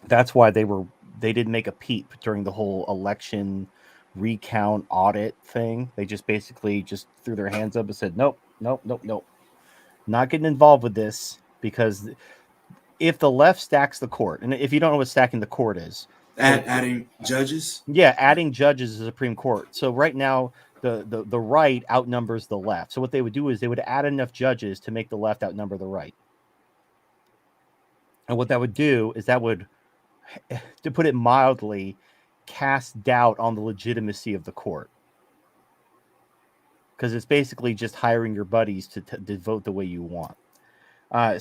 That's why they didn't make a peep during the whole election recount audit thing. They just basically just threw their hands up and said, nope, not getting involved with this, because if the left stacks the court, and if you don't know what stacking the court is, adding judges. Yeah, adding judges to the Supreme Court. So right now, the right outnumbers the left. So what they would do is they would add enough judges to make the left outnumber the right. And what that would do is that would, to put it mildly, cast doubt on the legitimacy of the court. Because it's basically just hiring your buddies to vote the way you want.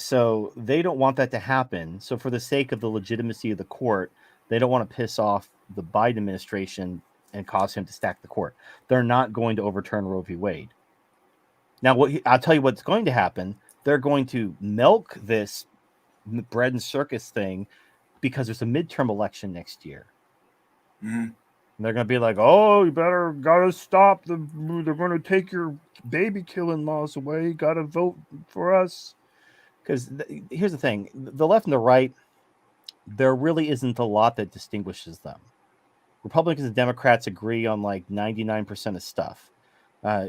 So they don't want that to happen. So for the sake of the legitimacy of the court, they don't want to piss off the Biden administration and cause him to stack the court. They're not going to overturn Roe v. Wade. Now, I'll tell you what's going to happen. They're going to milk this bread and circus thing because there's a midterm election next year. Mm-hmm. And they're going to be like, oh, you gotta stop. They're going to take your baby killing laws away. You got to vote for us. Because here's the thing. The left and the right, there really isn't a lot that distinguishes them. Republicans and Democrats agree on like 99% of stuff.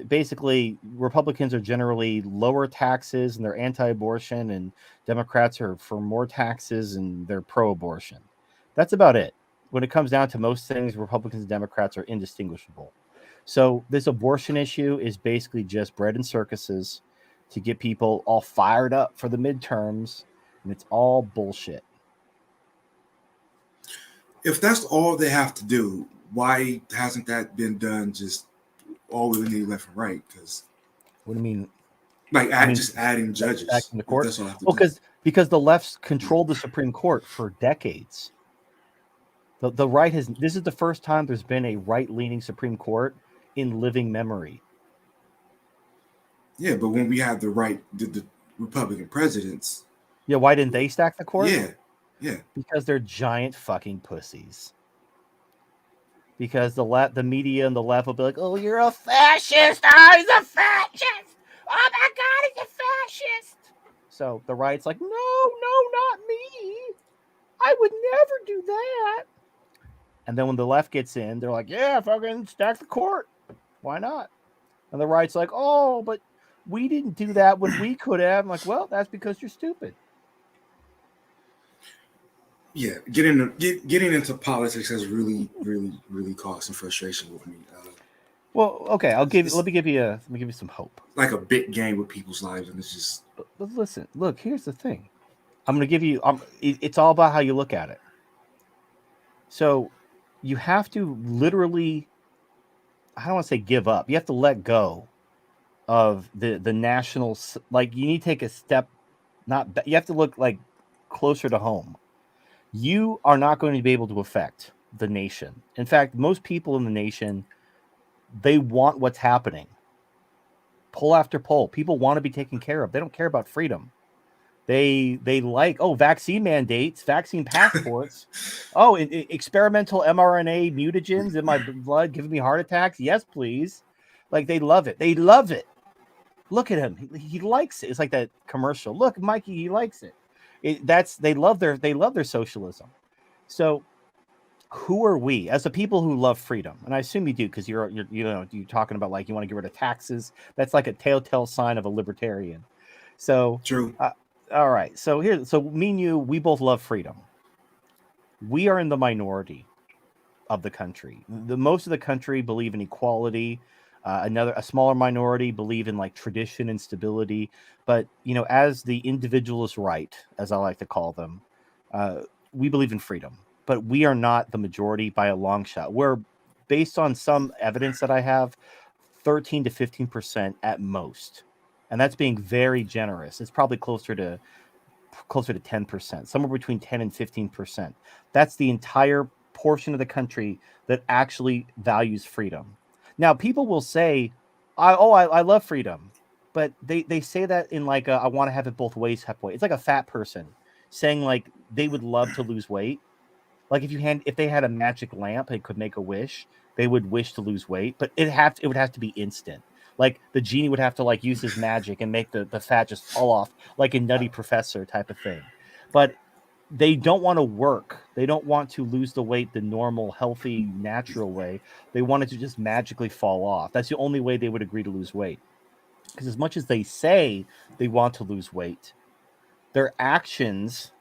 Basically, Republicans are generally lower taxes and they're anti-abortion, and Democrats are for more taxes and they're pro-abortion. That's about it. When it comes down to most things, Republicans and Democrats are indistinguishable. So this abortion issue is basically just bread and circuses to get people all fired up for the midterms, and it's all bullshit. If that's all they have to do, why hasn't that been done just all willy-nilly left and right? Because what do you mean? Like just adding judges back in the court? That's all I have to well, do. because the left's controlled the Supreme Court for decades. The right has. This is the first time there's been a right-leaning Supreme Court in living memory. Yeah, but when we had the Republican presidents, yeah, why didn't they stack the court? Yeah, because they're giant fucking pussies. Because the media and the left will be like, "Oh, you're a fascist! Oh, he's a fascist! Oh my God, he's a fascist!" So the right's like, "No, not me! I would never do that." And then when the left gets in, they're like, "Yeah, fucking stack the court. Why not?" And the right's like, "Oh, but we didn't do that when we could have." I'm like, "Well, that's because you're stupid." Yeah, getting into politics has really, really, really caused some frustration with me. Well, okay, let me give you some hope. Like a big game with people's lives, and it's just. But listen, look. Here's the thing. I'm going to give you. It's all about how you look at it. So, you have to literally. I don't want to say give up. You have to let go of the national. Like, you need to take a step. You have to look like closer to home. You are not going to be able to affect the nation. In fact, most people in the nation, they want what's happening. Poll after poll, people want to be taken care of. They don't care about freedom. They like, vaccine mandates, vaccine passports. Experimental mRNA mutagens in my blood giving me heart attacks. Yes, please. Like, they love it. They love it. Look at him. He likes it. It's like that commercial. Look, Mikey, he likes it. They love their socialism. So who are we as the people who love freedom? And I assume you do, because you're talking about like you want to get rid of taxes. That's like a telltale sign of a libertarian. So True. all right. So me and you, we both love freedom. We are in the minority of the country. The most of the country believe in equality. A smaller minority believe in like tradition and stability. But as the individualist right, as I like to call them, we believe in freedom. But we are not the majority by a long shot. We're, based on some evidence that I have, 13 to 15% at most, and that's being very generous. It's probably closer to 10%, somewhere between 10 and 15%. That's the entire portion of the country that actually values freedom. Now, people will say, I love freedom, but they say that in like I want to have it both ways type way. It's like a fat person saying like they would love to lose weight. Like if they had a magic lamp and could make a wish, they would wish to lose weight, but it would have to be instant. Like the genie would have to like use his magic and make the fat just fall off, like a Nutty Professor type of thing. But they don't want to work. They don't want to lose the weight the normal, healthy, natural way. They want it to just magically fall off. That's the only way they would agree to lose weight. Because as much as they say they want to lose weight, their actions,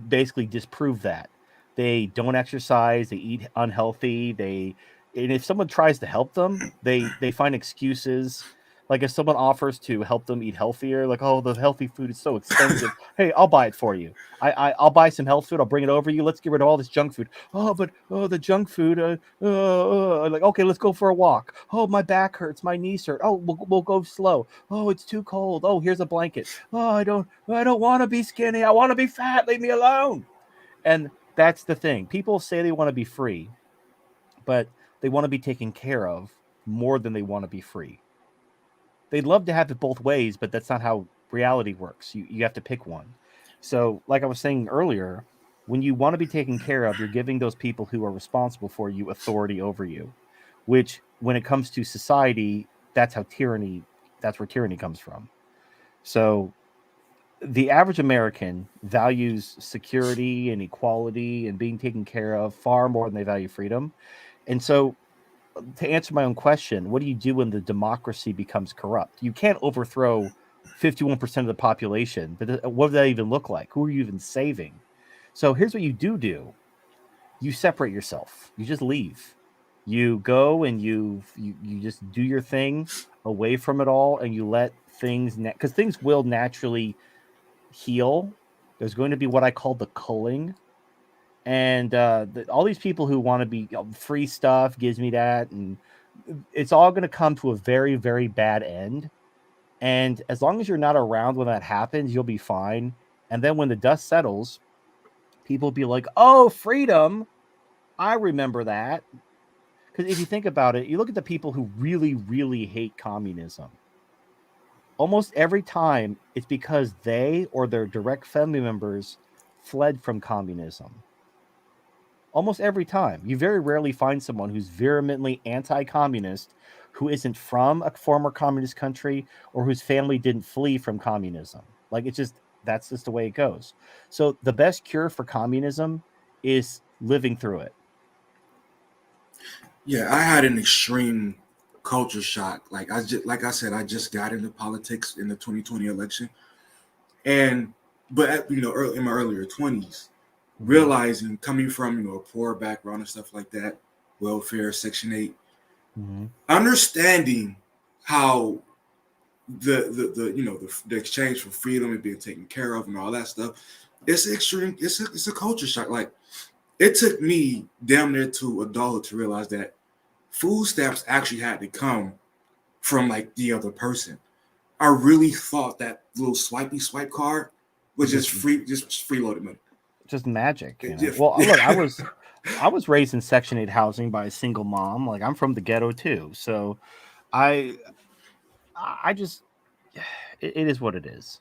basically disprove that. They don't exercise, they eat unhealthy, and if someone tries to help them, they find excuses. Like if someone offers to help them eat healthier, like, oh, the healthy food is so expensive. Hey, I'll buy it for you. I'll buy some health food. I'll bring it over to you. Let's get rid of all this junk food. Oh, but the junk food. Like, okay, let's go for a walk. Oh, my back hurts. My knees hurt. Oh, we'll go slow. Oh, it's too cold. Oh, here's a blanket. Oh, I don't want to be skinny. I want to be fat. Leave me alone. And that's the thing. People say they want to be free, but they want to be taken care of more than they want to be free. They'd love to have it both ways, but that's not how reality works. You have to pick one. So, like I was saying earlier, when you want to be taken care of, you're giving those people who are responsible for you authority over you, which when it comes to society, that's where tyranny comes from. So the average American values security and equality and being taken care of far more than they value freedom. And so, to answer my own question, what do you do when the democracy becomes corrupt? You can't overthrow 51% of the population, but what does that even look like? Who are you even saving? So here's what you do. You separate yourself. You just leave. You go and you just do your thing away from it all, and you let things, because things will naturally heal. There's going to be what I call the culling. And all these people who want to be free stuff gives me that, and it's all going to come to a very, very bad end. And as long as you're not around when that happens, you'll be fine. And then when the dust settles, people will be like, oh, freedom, I remember that. Because if you think about it, you look at the people who really, really hate communism. Almost every time it's because they or their direct family members fled from communism. Almost every time. You very rarely find someone who's vehemently anti-communist who isn't from a former communist country or whose family didn't flee from communism. Like, that's just the way it goes. So the best cure for communism is living through it. Yeah, I had an extreme culture shock. Like I said, I just got into politics in the 2020 election, but in my earlier 20s, realizing, coming from a poor background and stuff like that, welfare, Section 8, understanding how the exchange for freedom and being taken care of and all that stuff, it's extreme. It's a culture shock. Like, it took me damn near to adulthood to realize that food stamps actually had to come from like the other person. I really thought that little swipey swipe card was just freeloaded money. Just magic. Well, look, I was raised in Section 8 housing by a single mom. Like, I'm from the ghetto too. So I just, it is what it is.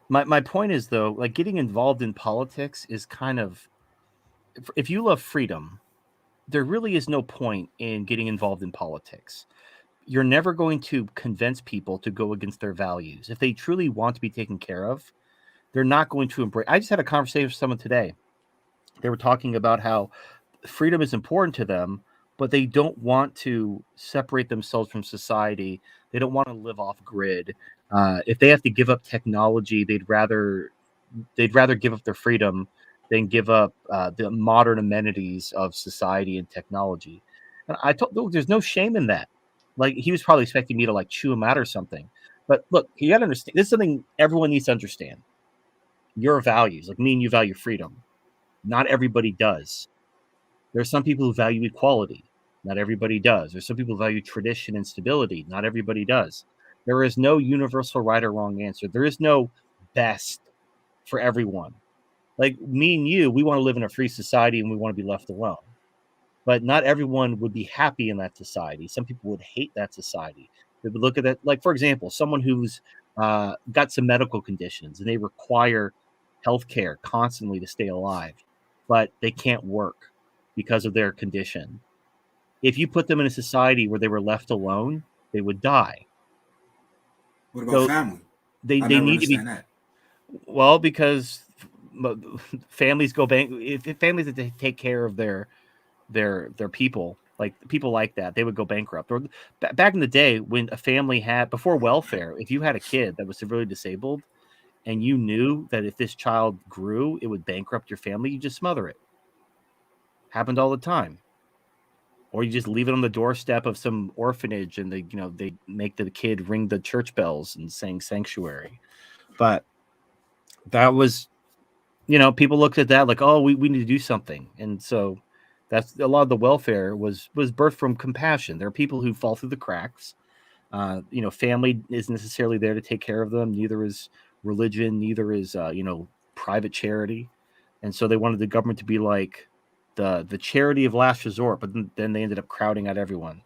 My point is, though, like, getting involved in politics is kind of, if you love freedom, there really is no point in getting involved in politics. you're never going to convince people to go against their values. If they truly want to be taken care of, they're not going to embrace. I just had a conversation with someone today. They were talking about how freedom is important to them, but they don't want to separate themselves from society. They don't want to live off grid. If they have to give up technology, they'd rather give up their freedom than give up the modern amenities of society and technology. And I told, look, there's no shame in that. Like, he was probably expecting me to like chew him out or something. But look, you got to understand. This is something everyone needs to understand. Your values, like me and you, value freedom. Not everybody does. There are some people who value equality. Not everybody does. There's some people who value tradition and stability. Not everybody does. There is no universal right or wrong answer. There is no best for everyone. Like me and you, we want to live in a free society and we want to be left alone. But not everyone would be happy in that society. Some people would hate that society. They would look at that, like, for example, someone who's got some medical conditions and they require healthcare constantly to stay alive, but they can't work because of their condition. If you put them in a society where they were left alone, they would die. What about So family? they I never need to be, understand that. well, because families go bank. If families that take care of their people, like people like that, they would go bankrupt. Or back in the day when a family had, before welfare, if you had a kid that was severely disabled and you knew that if this child grew it would bankrupt your family, you just smother it. Happened all the time. Or you just leave it on the doorstep of some orphanage and they make the kid ring the church bells and sing sanctuary. But that was, people looked at that like, oh, we need to do something. And so that's a lot of the welfare was birthed from compassion. There are people who fall through the cracks. Family isn't necessarily there to take care of them. Neither is religion. Neither is private charity. And so they wanted the government to be like the charity of last resort. But then they ended up crowding out everyone.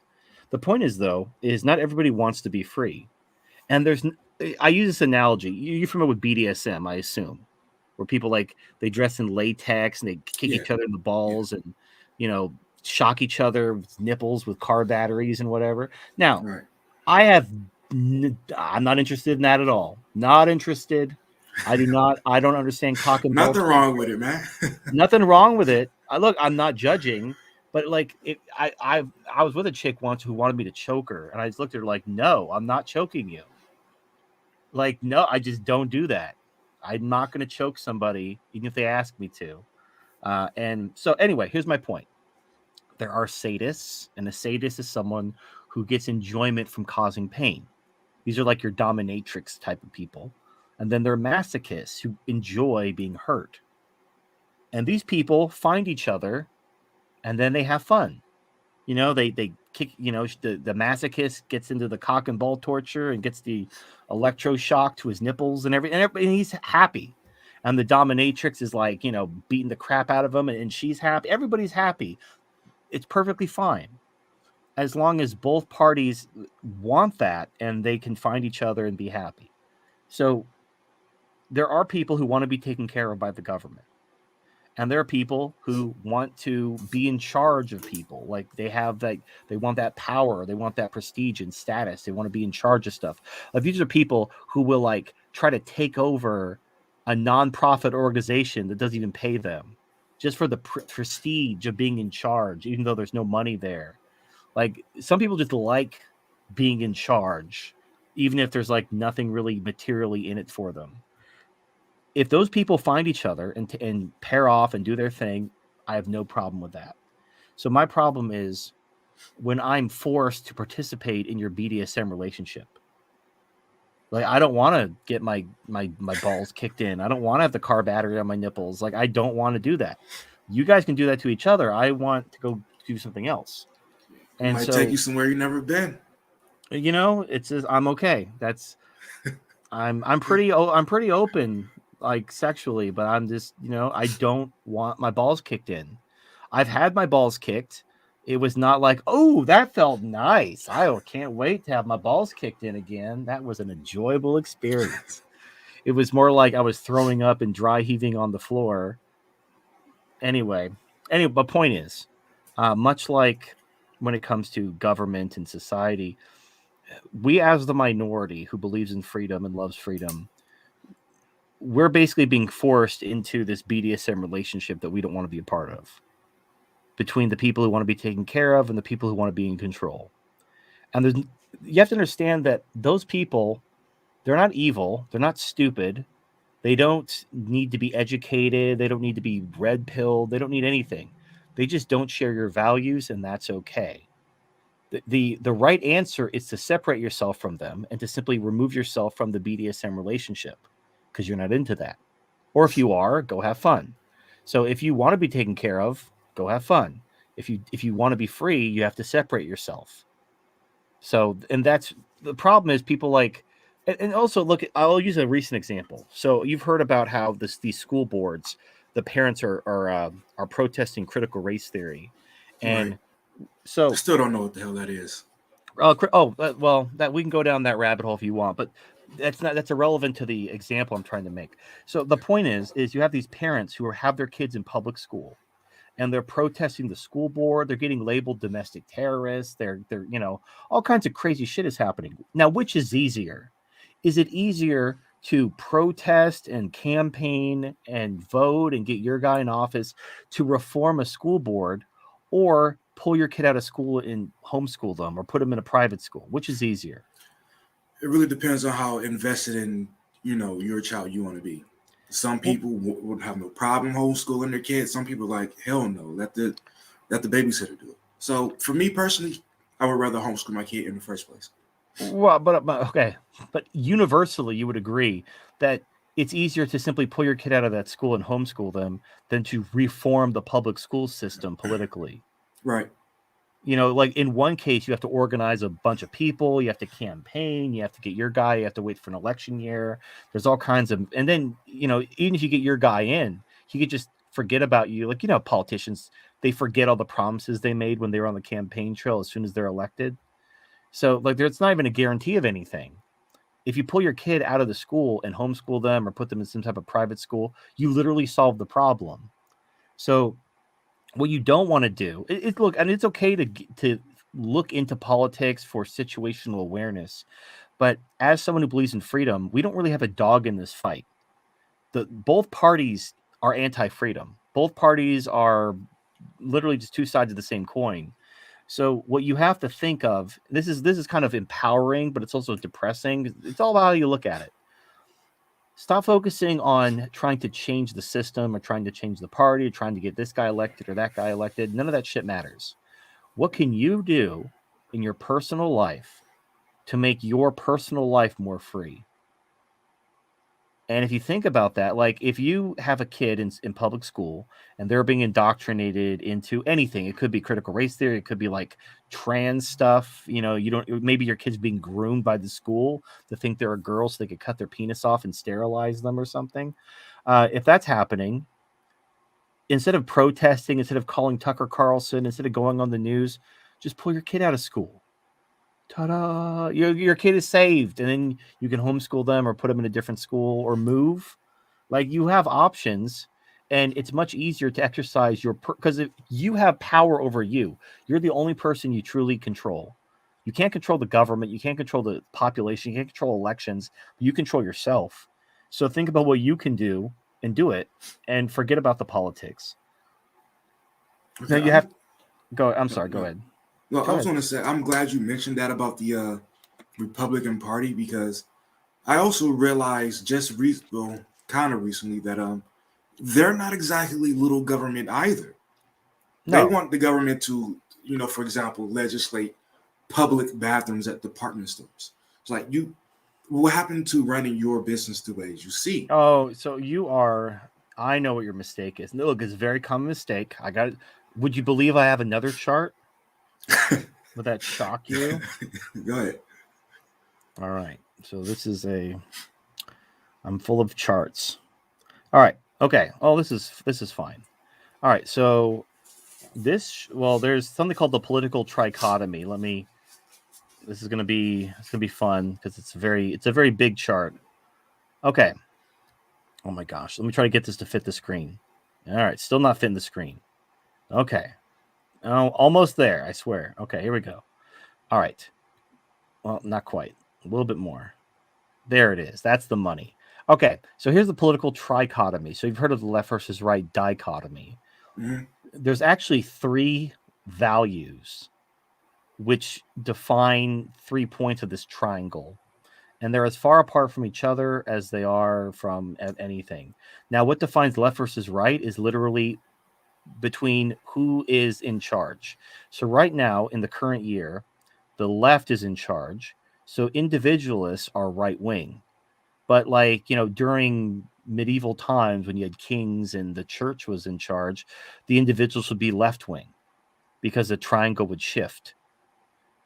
The point is, though, is not everybody wants to be free. And I use this analogy. You're familiar with BDSM, I assume, where people like they dress in latex and they kick Yeah, each other in the yeah, balls and shock each other with nipples with car batteries and whatever. Now, right. I'm not interested in that at all. Not interested. I do not. I don't understand cock and ball Nothing wrong torture. with it, man. Nothing wrong with it. I'm not judging, but like I was with a chick once who wanted me to choke her, and I just looked at her like, no, I'm not choking you. Like, no, I just don't do that. I'm not going to choke somebody, even if they ask me to. And so, anyway, here's my point. There are sadists, and a sadist is someone who gets enjoyment from causing pain. These are like your dominatrix type of people. And then there are masochists who enjoy being hurt. And these people find each other and then they have fun. They kick, the masochist gets into the cock and ball torture and gets the electroshock to his nipples and everything, and he's happy. And the dominatrix is like, beating the crap out of him and she's happy. Everybody's happy. It's perfectly fine. As long as both parties want that and they can find each other and be happy. So there are people who want to be taken care of by the government. And there are people who want to be in charge of people. Like they want that power, they want that prestige and status. They want to be in charge of stuff. Like these are people who will like try to take over a nonprofit organization that doesn't even pay them, just for the prestige of being in charge, even though there's no money there. Like some people just like being in charge, even if there's like nothing really materially in it for them. If those people find each other and pair off and do their thing, I have no problem with that. So my problem is when I'm forced to participate in your BDSM relationship. Like I don't want to get my balls kicked in. I don't want to have the car battery on my nipples. Like I don't want to do that. You guys can do that to each other. I want to go do something else. It And might take so, you somewhere you've never been. it's just, I'm okay. I'm pretty open like sexually, but I'm just, I don't want my balls kicked in. I've had my balls kicked. It was not like, oh, that felt nice. I can't wait to have my balls kicked in again. That was an enjoyable experience. It was more like I was throwing up and dry heaving on the floor. Anyway, but point is, much like when it comes to government and society, we as the minority who believes in freedom and loves freedom, we're basically being forced into this BDSM relationship that we don't want to be a part of, between the people who want to be taken care of and the people who want to be in control. And you have to understand that those people, they're not evil, they're not stupid, they don't need to be educated, they don't need to be red pilled, they don't need anything. They just don't share your values, and that's okay. The right answer is to separate yourself from them and to simply remove yourself from the BDSM relationship, because you're not into that. Or if you are, go have fun. So if you want to be taken care of, go have fun. If you want to be free, you have to separate yourself. So, and that's the problem is people like, and also look, I'll use a recent example. So you've heard about how these school boards, the parents are protesting critical race theory, Right. and I so still don't know what the hell that is. well, that we can go down that rabbit hole if you want, but that's irrelevant to the example I'm trying to make. So the point is you have these parents who have their kids in public school, and they're protesting the school board. They're getting labeled domestic terrorists. They're all kinds of crazy shit is happening. Now, which is easier? Is it easier to protest and campaign and vote and get your guy in office to reform a school board, or pull your kid out of school and homeschool them or put them in a private school? Which is easier? It really depends on how invested in your child you want to be. Some Well, people would have no problem homeschooling their kids. Some people are like, hell no, let the babysitter do it. So for me personally, I would rather homeschool my kid in the first place. but okay, but universally, you would agree that it's easier to simply pull your kid out of that school and homeschool them than to reform the public school system politically. Right. Like in one case, you have to organize a bunch of people, you have to campaign, you have to get your guy, you have to wait for an election year. There's all kinds of, and then, even if you get your guy in, he could just forget about you. Like, politicians, they forget all the promises they made when they were on the campaign trail as soon as they're elected. So, like, there's not even a guarantee of anything. If you pull your kid out of the school and homeschool them or put them in some type of private school, you literally solve the problem. So, what you don't want to do is look, and it's okay to look into politics for situational awareness, but as someone who believes in freedom, we don't really have a dog in this fight. Both parties are anti-freedom. Both parties are literally just two sides of the same coin. So what you have to think of, this is kind of empowering, but it's also depressing. It's all about how you look at it. Stop focusing on trying to change the system or trying to change the party, or trying to get this guy elected or that guy elected. None of that shit matters. What can you do in your personal life to make your personal life more free? And if you think about that, like if you have a kid in public school and they're being indoctrinated into anything, it could be critical race theory, it could be like trans stuff. Maybe your kid's being groomed by the school to think they're a girl so they could cut their penis off and sterilize them or something. If that's happening, instead of protesting, instead of calling Tucker Carlson, instead of going on the news, just pull your kid out of school. Ta-da! Your kid is saved, and then you can homeschool them or put them in a different school or move. Like, you have options, and it's much easier to exercise because if you have power over you're the only person you truly control. You can't control the government, you can't control the population, you can't control elections, but you control yourself. So think about what you can do and do it, and forget about the politics. Now Okay. you have go. I'm sorry. Go No, ahead. no, I Go was ahead. going to say I'm glad you mentioned that about the Republican Party, because I also realized kind of recently that they're not exactly little government either. They No, want the government to, for example, legislate public bathrooms at department stores. It's like, what happened to running your business the way you see? oh, so you are. I know what your mistake is. No, look, it's a very common mistake. I got it. Would you believe I have another chart? Would that shock you? Go ahead. All right. So this is I'm full of charts. All right. Okay. Oh, this is fine. All right. So there's something called the political trichotomy. This is gonna be fun because it's a very big chart. Okay. Oh my gosh. Let me try to get this to fit the screen. All right. Still not fitting the screen. Okay. Oh, almost there, I swear. Okay, here we go. All right. Well, not quite. A little bit more. There it is. That's the money. Okay, so here's the political trichotomy. So you've heard of the left versus right dichotomy. Mhm. There's actually three values which define 3 points of this triangle. And they're as far apart from each other as they are from anything. Now, what defines left versus right is literally between who is in charge. So right now, in the current year, the left is in charge. So individualists are right wing. But like, during medieval times when you had kings and the church was in charge, the individuals would be left wing because the triangle would shift.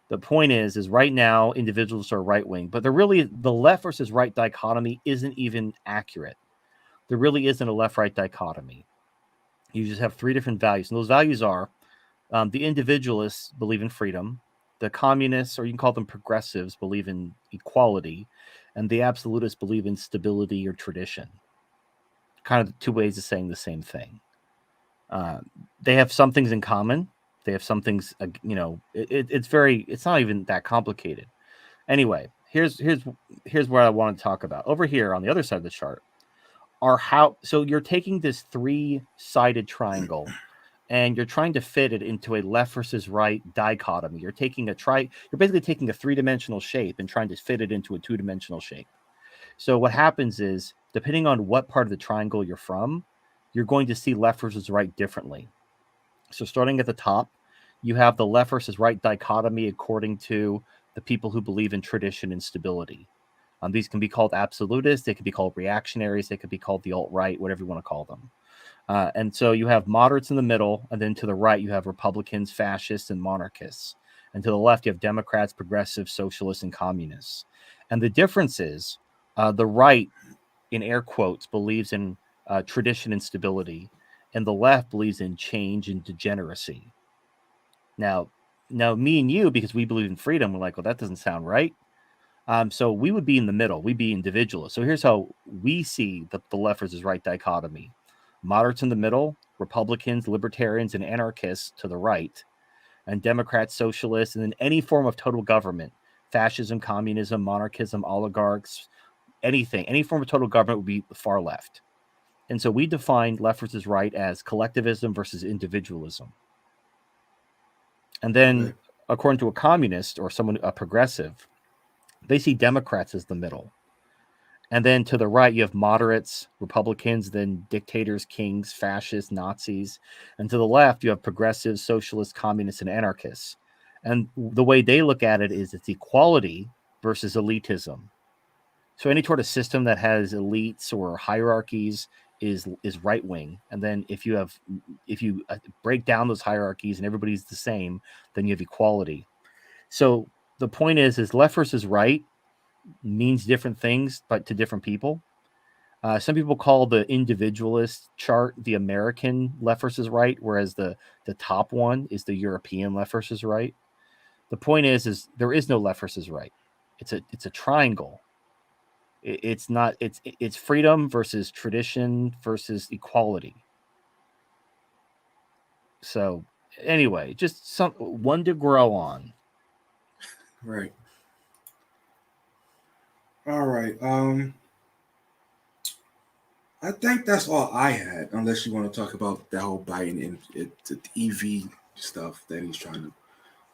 The point is right now individuals are right wing, but the left versus right dichotomy isn't even accurate. There really isn't a left right dichotomy. You just have three different values, and those values are the individualists believe in freedom, the communists, or you can call them progressives, believe in equality, and the absolutists believe in stability or tradition. Kind of two ways of saying the same thing. Uh, they have some things in common. They have some things, it's not even that complicated. Anyway, here's what I want to talk about. Over here on the other side of the chart are so you're taking this three-sided triangle and you're trying to fit it into a left versus right dichotomy. You're basically taking a three-dimensional shape and trying to fit it into a two-dimensional shape. So what happens is, depending on what part of the triangle you're from, you're going to see left versus right differently. So starting at the top, you have the left versus right dichotomy according to the people who believe in tradition and stability. These can be called absolutists, they can be called reactionaries, they could be called the alt-right, whatever you want to call them. And so you have moderates in the middle, and then to the right, you have Republicans, fascists, and monarchists. And to the left, you have Democrats, progressives, socialists, and communists. And the difference is the right, in air quotes, believes in tradition and stability, and the left believes in change and degeneracy. Now, me and you, because we believe in freedom, we're like, well, that doesn't sound right. So we would be in the middle. We'd be individualists. So here's how we see the left versus right dichotomy. Moderates in the middle, Republicans, libertarians, and anarchists to the right, and Democrats, socialists, and then any form of total government, fascism, communism, monarchism, oligarchs, anything, any form of total government would be the far left. And so we define left versus right as collectivism versus individualism. And then, Okay. according to a communist or a progressive, they see Democrats as the middle. And then to the right, you have moderates, Republicans, then dictators, kings, fascists, Nazis. And to the left, you have progressives, socialists, communists, and anarchists. And the way they look at it is it's equality versus elitism. So any sort of system that has elites or hierarchies is right wing. And then if you break down those hierarchies and everybody's the same, then you have equality. So the point is left versus right means different things, but to different people. Some people call the individualist chart the American left versus right, whereas the top one is the European left versus right. The point is there is no left versus right. It's a triangle. It's not. It's freedom versus tradition versus equality. So anyway, just one to grow on. Right. All right. I think that's all I had, unless you want to talk about that whole Biden and the EV stuff that he's trying to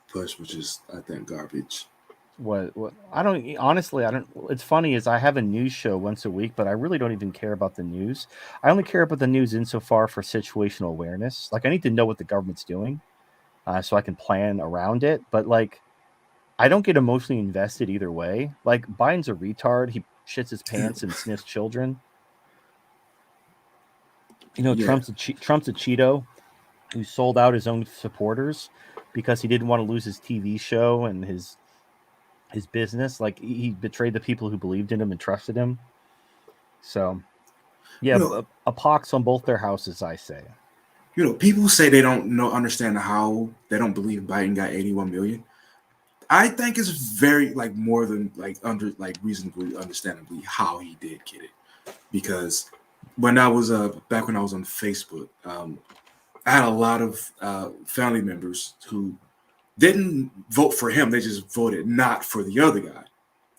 push, which is, I think, garbage. What I don't honestly, I don't. It's funny is I have a news show once a week, but I really don't even care about the news. I only care about the news insofar for situational awareness. Like I need to know what the government's doing, so I can plan around it. But like, I don't get emotionally invested either way. Like Biden's a retard. He shits his pants and sniffs children. Yeah. Trump's a Cheeto who sold out his own supporters because he didn't want to lose his TV show and his business. Like he betrayed the people who believed in him and trusted him. So yeah, You know, a pox on both their houses, I say. people say they don't understand how they don't believe Biden got 81 million. I think it's very like more than like under like reasonably understandably how he did get it, because when I was back when I was on Facebook, I had a lot of family members who didn't vote for him. They just voted not for the other guy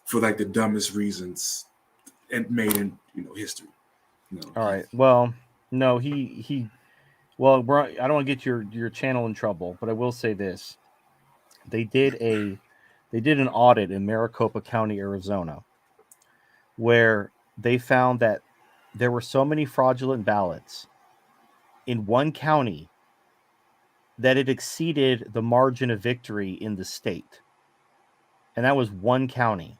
for like the dumbest reasons and made in history. All right. Well, no, he. Well, I don't want to get your channel in trouble, but I will say this: they did an audit in Maricopa County, Arizona, where they found that there were so many fraudulent ballots in one county that it exceeded the margin of victory in the state. And that was one county.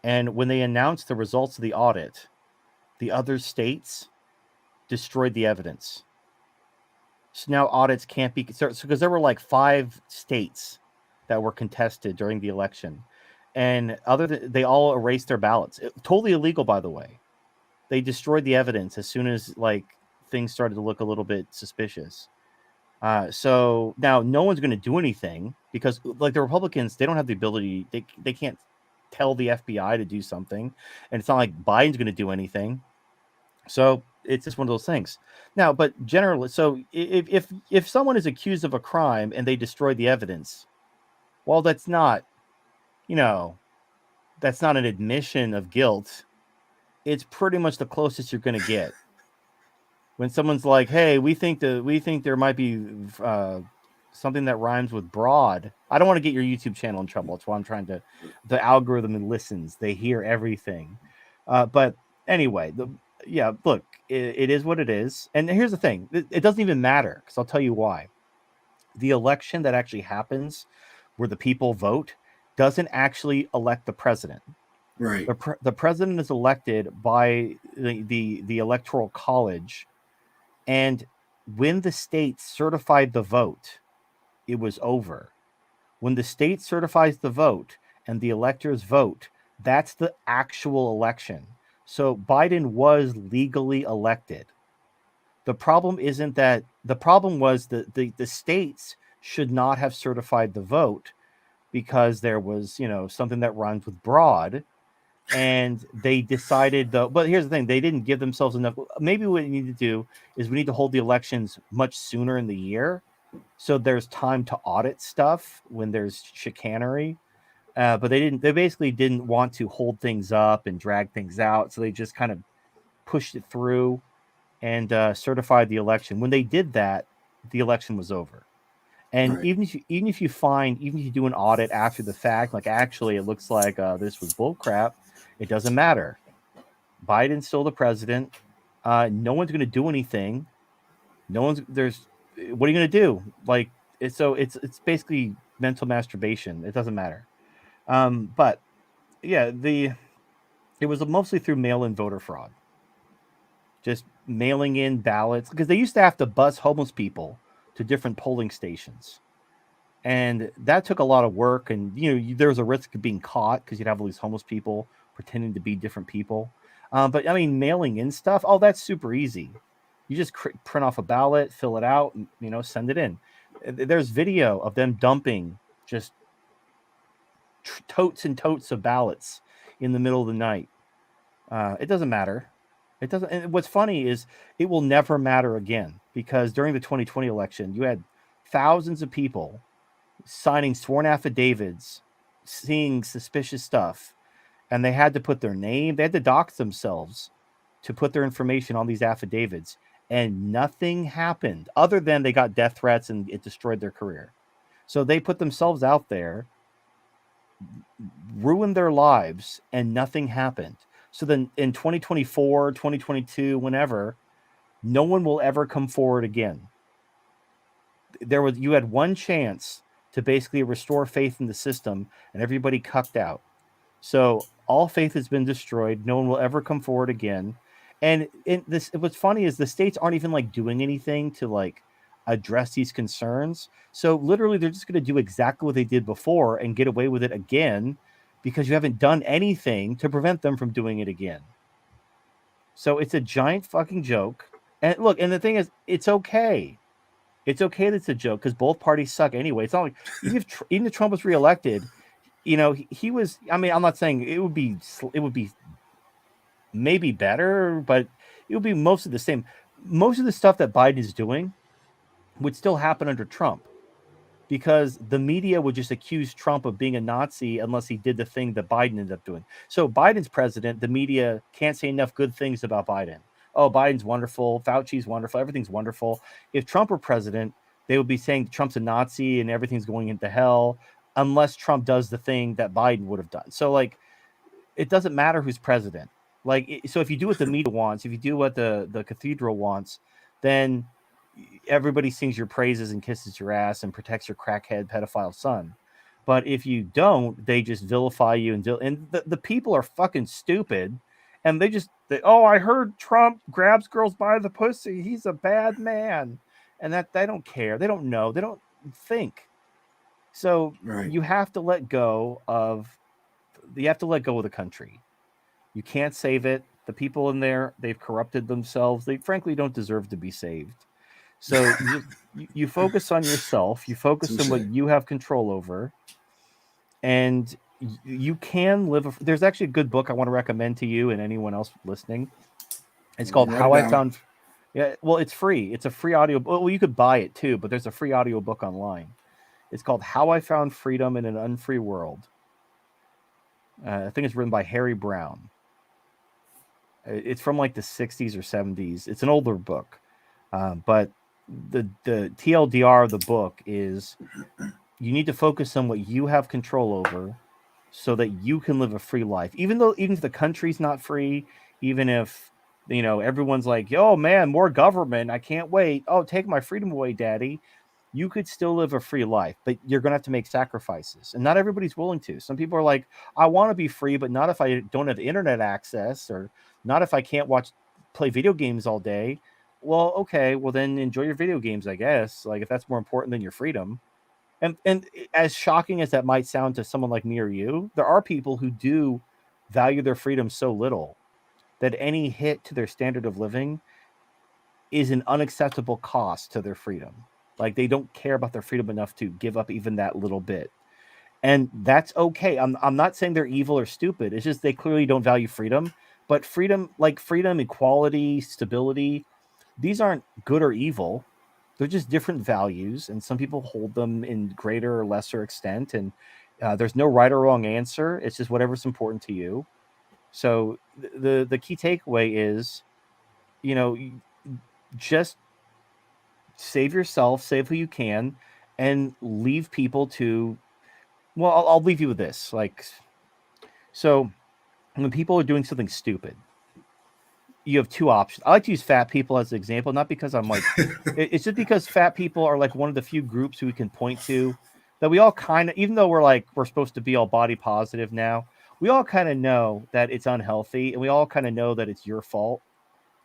And when they announced the results of the audit, the other states destroyed the evidence. So now audits can't be, because there were like 5 states that were contested during the election. And they all erased their ballots. Totally illegal, by the way. They destroyed the evidence as soon as like things started to look a little bit suspicious. So now no one's going to do anything because like the Republicans, they don't have the ability. They can't tell the FBI to do something, and it's not like Biden's going to do anything. So it's just one of those things. Now, but generally, so if someone is accused of a crime and they destroy the evidence, well, that's not an admission of guilt. It's pretty much the closest you're going to get. When someone's like, "Hey, we think there might be something that rhymes with broad." I don't want to get your YouTube channel in trouble. That's why I'm trying to. The algorithm listens; they hear everything. But anyway, look, it is what it is. And here's the thing: it doesn't even matter because I'll tell you why. The election that actually happens, where the people vote, doesn't actually elect the president. Right. The president is elected by the electoral college. And when the state certified the vote, it was over. When the state certifies the vote and the electors vote, that's the actual election. So Biden was legally elected. The problem isn't that the problem was that the states should not have certified the vote because there was, something that rhymes with broad. And they decided but here's the thing, they didn't give themselves enough. Maybe what we need to do is we need to hold the elections much sooner in the year so there's time to audit stuff when there's chicanery. But they basically didn't want to hold things up and drag things out, so they just kind of pushed it through and certified the election. When they did that, the election was over. And Right. even if you do an audit after the fact, like actually it looks like this was bullcrap, it doesn't matter. Biden's still the president. No one's going to do anything. What are you going to do? Like it's basically mental masturbation. It doesn't matter. But yeah, it was mostly through mail-in voter fraud. Just mailing in ballots because they used to have to bus homeless people to different polling stations. And that took a lot of work, and there was a risk of being caught because you'd have all these homeless people pretending to be different people. But I mean, mailing in stuff, that's super easy. You just print off a ballot, fill it out, and send it in. There's video of them dumping just totes and totes of ballots in the middle of the night. It doesn't matter. It doesn't. And what's funny is it will never matter again because during the 2020 election, you had thousands of people signing sworn affidavits, seeing suspicious stuff, and they had to put their name, they had to dox themselves to put their information on these affidavits, and nothing happened other than they got death threats and it destroyed their career. So they put themselves out there, ruined their lives, and nothing happened. So then in 2024, 2022, whenever, no one will ever come forward again. You had one chance to basically restore faith in the system, and everybody cucked out. So all faith has been destroyed. No one will ever come forward again. And what's funny is the states aren't even like doing anything to like address these concerns. So literally they're just going to do exactly what they did before and get away with it again because you haven't done anything to prevent them from doing it again. So it's a giant fucking joke. And look, and the thing is, it's okay. It's okay that it's a joke because both parties suck anyway. It's not like even if Trump was reelected, he was. I mean, I'm not saying it would be maybe better, but it would be mostly the same. Most of the stuff that Biden is doing would still happen under Trump because the media would just accuse Trump of being a Nazi unless he did the thing that Biden ended up doing. So Biden's president, the media can't say enough good things about Biden. Oh, Biden's wonderful, Fauci's wonderful, everything's wonderful. If Trump were president, they would be saying Trump's a Nazi and everything's going into hell unless Trump does the thing that Biden would have done. So like, it doesn't matter who's president. Like, so if you do what the media wants, if you do what the cathedral wants, then everybody sings your praises and kisses your ass and protects your crackhead pedophile son. But if you don't, they just vilify you and the people are fucking stupid, and oh, I heard Trump grabs girls by the pussy. He's a bad man, and that they don't care. They don't know. They don't think. So Right. you have to let go of. You have to let go of the country. You can't save it. The people in there, they've corrupted themselves. They frankly don't deserve to be saved. So you focus on yourself. You focus on what you have control over, and you can live. There's actually a good book I want to recommend to you and anyone else listening. It's called How I Found. Yeah, well, it's free. It's a free audio. Well, you could buy it too, but there's a free audio book online. It's called How I Found Freedom in an Unfree World. I think it's written by Harry Brown. It's from like the 60s or 70s. It's an older book, but the TLDR of the book is you need to focus on what you have control over so that you can live a free life. Even if the country's not free, even if everyone's like, oh man, more government, I can't wait. Oh, take my freedom away, daddy. You could still live a free life, but you're going to have to make sacrifices. And not everybody's willing to. Some people are like, I want to be free, but not if I don't have internet access, or not if I can't play video games all day. Well, okay, well then enjoy your video games, I guess. Like if that's more important than your freedom. And as shocking as that might sound to someone like me or you, there are people who do value their freedom so little that any hit to their standard of living is an unacceptable cost to their freedom. Like they don't care about their freedom enough to give up even that little bit. And that's okay. I'm not saying they're evil or stupid. It's just they clearly don't value freedom. But freedom, equality, stability, these aren't good or evil. They're just different values, and some people hold them in greater or lesser extent. And there's no right or wrong answer. It's just whatever's important to you. So the key takeaway is, just save yourself, save who you can, and leave people to. Well, I'll leave you with this. So when people are doing something stupid, you have two options. I like to use fat people as an example, not because I'm like, it's just because fat people are like one of the few groups who we can point to that we all kind of, even though we're supposed to be all body positive now, we all kind of know that it's unhealthy, and we all kind of know that it's your fault.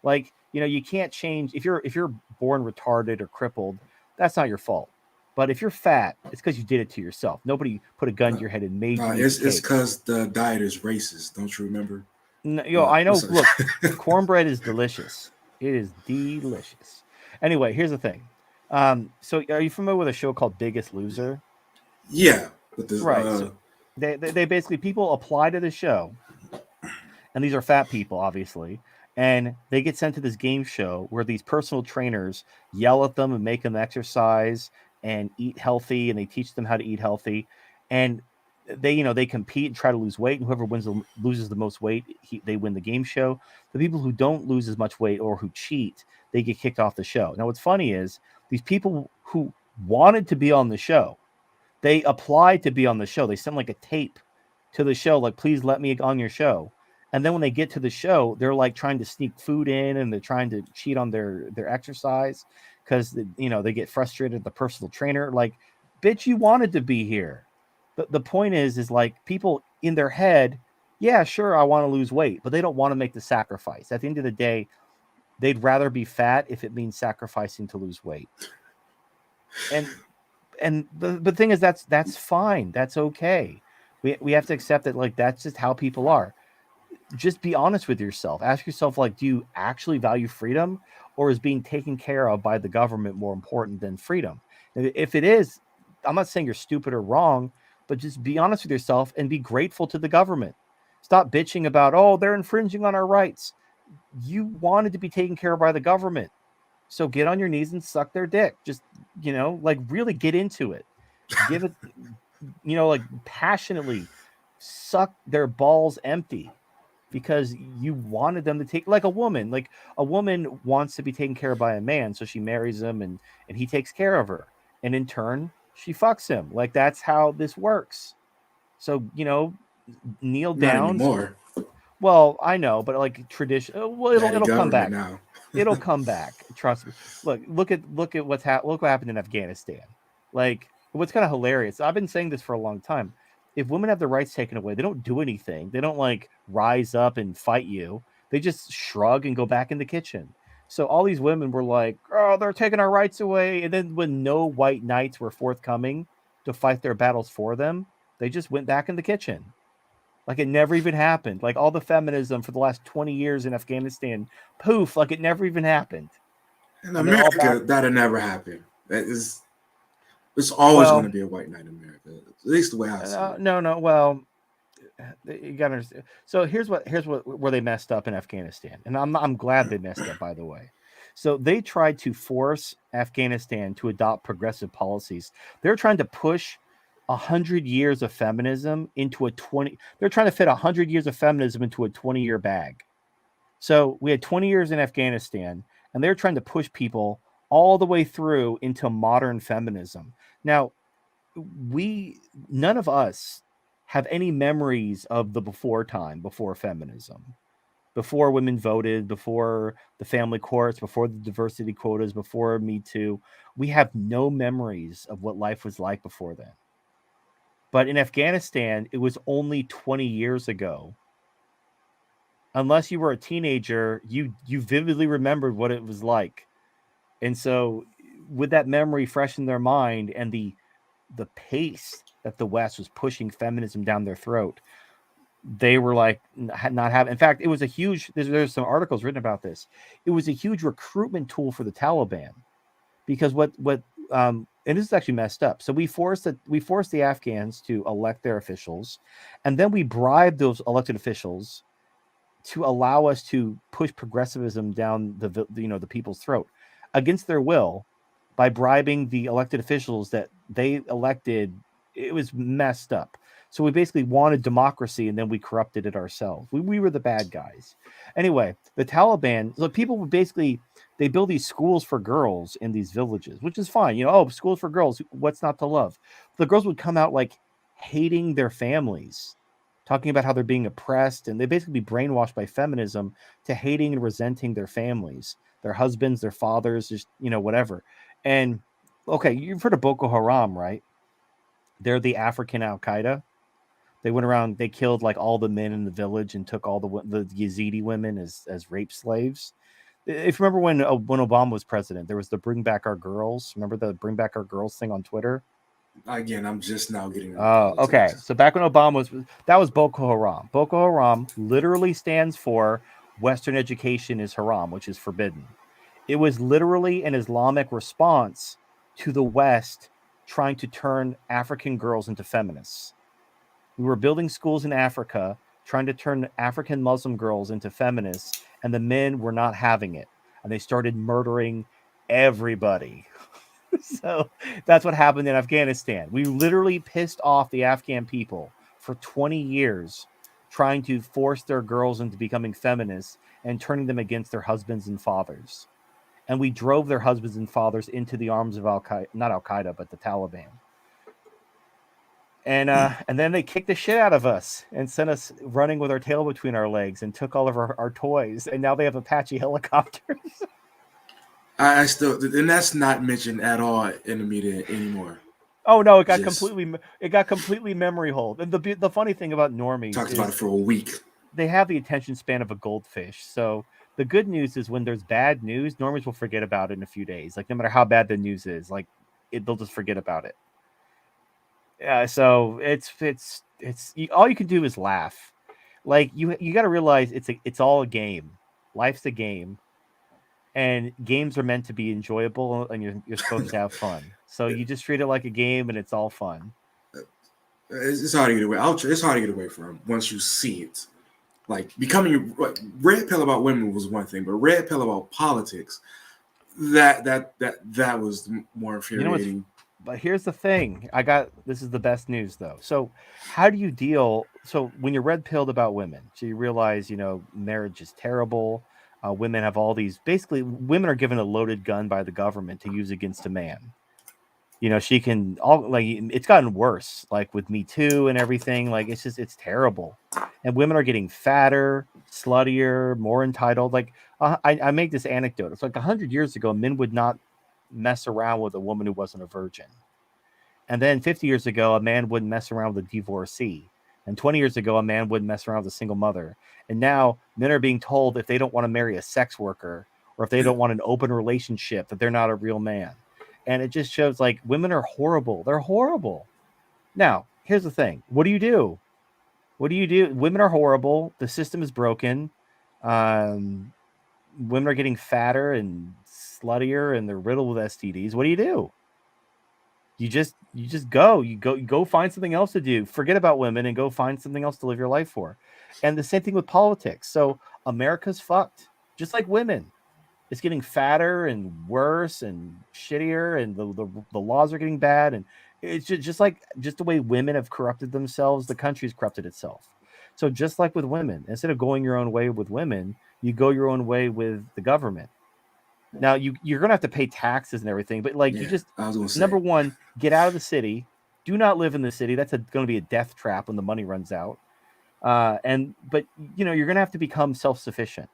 Like, you can't change if you're born retarded or crippled, that's not your fault. But if you're fat, it's because you did it to yourself. Nobody put a gun to your head and made you eat It's cake. because the diet is racist. Don't you remember? No, I know. Look, cornbread is delicious. It is delicious. Anyway, here's the thing. So are you familiar with a show called Biggest Loser? Yeah. But Right. So they basically, people apply to the show, and these are fat people, obviously, and they get sent to this game show where these personal trainers yell at them and make them exercise and eat healthy, and they teach them how to eat healthy, and they compete and try to lose weight, and whoever loses the most weight, they win the game show. The people who don't lose as much weight or who cheat, they get kicked off the show. Now, what's funny is these people who wanted to be on the show, they applied to be on the show. They sent like a tape to the show, like, please let me on your show. And then when they get to the show, they're like trying to sneak food in, and they're trying to cheat on their exercise because they get frustrated at the personal trainer. Like, bitch, you wanted to be here. The point is like, people in their head, yeah, sure, I want to lose weight, but they don't want to make the sacrifice. At the end of the day, they'd rather be fat if it means sacrificing to lose weight. And the thing is, that's fine. That's okay. We have to accept that, like, that's just how people are. Just be honest with yourself. Ask yourself, like, do you actually value freedom, or is being taken care of by the government more important than freedom? If it is, I'm not saying you're stupid or wrong, but just be honest with yourself and be grateful to the government. Stop bitching about, oh, they're infringing on our rights. You wanted to be taken care of by the government. So get on your knees and suck their dick. Just, really get into it. give it, like passionately suck their balls empty because you wanted them to take, like a woman wants to be taken care of by a man, so she marries him and he takes care of her, and in turn she fucks him. Like, that's how this works. So kneel Not down. anymore. Well, I know, but like tradition, well, Daddy it'll come government back. now. It'll come back. Trust me. Look at look what happened in Afghanistan. Like, what's kind of hilarious. I've been saying this for a long time. If women have their rights taken away, they don't do anything. They don't like rise up and fight you. They just shrug and go back in the kitchen. So all these women were like, "Oh, they're taking our rights away." And then when no white knights were forthcoming to fight their battles for them, they just went back in the kitchen. Like it never even happened. Like all the feminism for the last 20 years in Afghanistan, poof, like it never even happened. In And they're all back. America, that'll never happen. It's always going to be a white knight in America. At least the way I see it. No. Well, you gotta understand. So here's where they messed up in Afghanistan, and I'm glad they messed up, by the way. So they tried to force Afghanistan to adopt progressive policies. They're trying to push 100 years of feminism into a 20. They're trying to fit 100 years of feminism into a 20-year bag. So we had 20 years in Afghanistan, and they're trying to push people all the way through into modern feminism. Now, none of us have any memories of the before time, before feminism, before women voted, before the family courts, before the diversity quotas, before Me Too. We have no memories of what life was like before then. But in Afghanistan, it was only 20 years ago. Unless you were a teenager, you vividly remembered what it was like. And so with that memory fresh in their mind and the pace that the West was pushing feminism down their throat, they were like not having. In fact, it was a huge. There's some articles written about this. It was a huge recruitment tool for the Taliban, because and this is actually messed up. So we forced the Afghans to elect their officials, and then we bribed those elected officials to allow us to push progressivism down the people's throat against their will by bribing the elected officials that they elected. It was messed up. So we basically wanted democracy, and then we corrupted it ourselves. We were the bad guys. Anyway, the Taliban, so people would basically, they build these schools for girls in these villages, which is fine. Schools for girls, what's not to love? The girls would come out like hating their families, talking about how they're being oppressed, and they basically be brainwashed by feminism to hating and resenting their families, their husbands, their fathers, just, whatever. And okay, you've heard of Boko Haram, right? They're the African Al-Qaeda. They went around, they killed like all the men in the village and took all the Yazidi women as rape slaves. If you remember when Obama was president, there was the Bring Back Our Girls. Remember the Bring Back Our Girls thing on Twitter? Again, I'm just now getting into politics. Okay. So back when Obama that was Boko Haram. Boko Haram literally stands for Western education is haram, which is forbidden. It was literally an Islamic response to the West trying to turn African girls into feminists. We were building schools in Africa, trying to turn African Muslim girls into feminists, and the men were not having it. And they started murdering everybody. So that's what happened in Afghanistan. We literally pissed off the Afghan people for 20 years, trying to force their girls into becoming feminists and turning them against their husbands and fathers. And we drove their husbands and fathers into the arms of not Al-Qaeda, but the Taliban. And then they kicked the shit out of us and sent us running with our tail between our legs and took all of our toys. And now they have Apache helicopters. I still, and that's not mentioned at all in the media anymore. Oh no, it got completely memory hold. And the funny thing about normies, talked about it for a week. They have the attention span of a goldfish. So the good news is when there's bad news, normies will forget about it in a few days. Like no matter how bad the news is, like they'll just forget about it. So it's all you can do is laugh. Like you got to realize it's all a game. Life's a game, and games are meant to be enjoyable, and you're supposed to have fun. So you just treat it like a game, and it's all fun. It's hard to get away. It's hard to get away from once you see it. Like becoming red pill about women was one thing, but red pill about politics, that was more infuriating. But here's the thing. This is the best news though. So how do you deal? So when you're red pilled about women, so you realize, marriage is terrible. Women have all these, basically women are given a loaded gun by the government to use against a man. She can all, like, it's gotten worse, like with Me Too and everything. Like it's terrible. And women are getting fatter, sluttier, more entitled. Like I make this anecdote. It's like 100 years ago, men would not mess around with a woman who wasn't a virgin. And then 50 years ago, a man wouldn't mess around with a divorcee. And 20 years ago, a man wouldn't mess around with a single mother. And now men are being told if they don't want to marry a sex worker or if they don't want an open relationship, that they're not a real man. And it just shows like women are horrible. They're horrible. Now, here's the thing. What do you do? What do you do? Women are horrible. The system is broken. Women are getting fatter and sluttier and they're riddled with STDs. What do you do? You just go find something else to do. Forget about women and go find something else to live your life for. And the same thing with politics. So America's fucked, just like women. It's getting fatter and worse and shittier, and the laws are getting bad. And it's just the way women have corrupted themselves, the country's corrupted itself. So just like with women, instead of going your own way with women, you go your own way with the government. Now you're gonna have to pay taxes and everything, but like you just, I was gonna say, number one, get out of the city. Do not live in the city. That's going to be a death trap when the money runs out. But you're gonna have to become self-sufficient.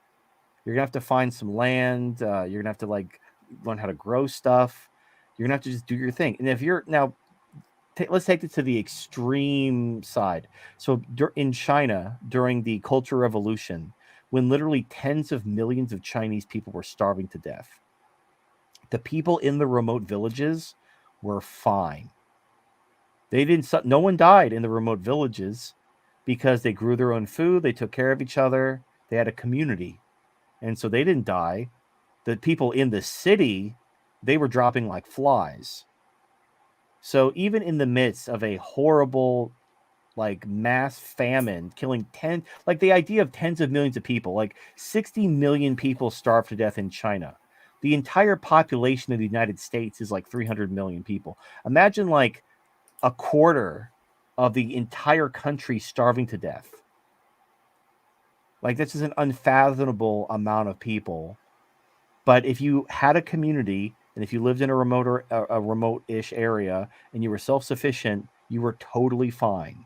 You're gonna have to find some land. You're gonna have to like learn how to grow stuff. You're gonna have to just do your thing. And if you're now, let's take it to the extreme side. So in China during the Cultural Revolution, when literally tens of millions of Chinese people were starving to death, the people in the remote villages were fine. No one died in the remote villages because they grew their own food. They took care of each other. They had a community. And so they didn't die. The people in the city, they were dropping like flies. So even in the midst of a horrible, like mass famine, killing like the idea of tens of millions of people, like 60 million people starved to death in China. The entire population of the United States is like 300 million people. Imagine like a quarter of the entire country starving to death. Like this is an unfathomable amount of people. But if you had a community and if you lived in a remote-ish area and you were self-sufficient, you were totally fine.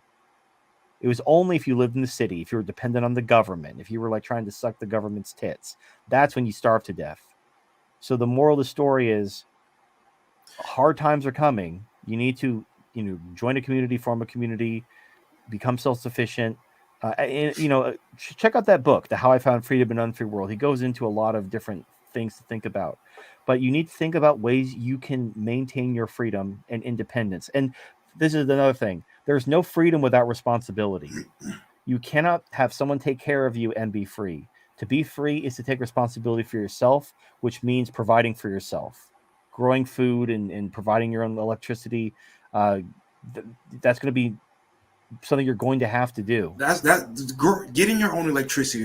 It was only if you lived in the city, if you were dependent on the government, if you were like trying to suck the government's tits, that's when you starved to death. So the moral of the story is hard times are coming. You need to, join a community, form a community, become self-sufficient. Check out that book, The How I Found Freedom in an Unfree World. He goes into a lot of different things to think about. But you need to think about ways you can maintain your freedom and independence. And this is another thing. There's no freedom without responsibility. You cannot have someone take care of you and be free. To be free is to take responsibility for yourself, which means providing for yourself, growing food and providing your own electricity. That's going to be something you're going to have to do. Getting your own electricity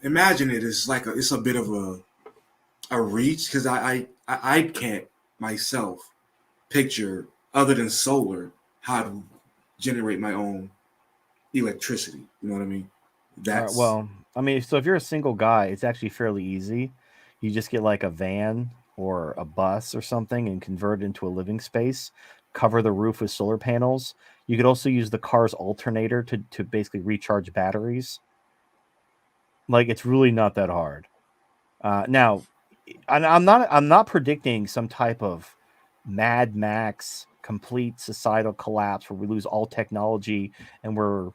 imagine it's a bit of a reach, because I can't myself picture, other than solar, how to generate my own electricity. You know what I mean? So if you're a single guy, it's actually fairly easy. You just get like a van or a bus or something and convert it into a living space, cover the roof with solar panels. You could also use the car's alternator to basically recharge batteries. Like, it's really not that hard. Now, I'm not predicting some type of Mad Max complete societal collapse where we lose all technology and we're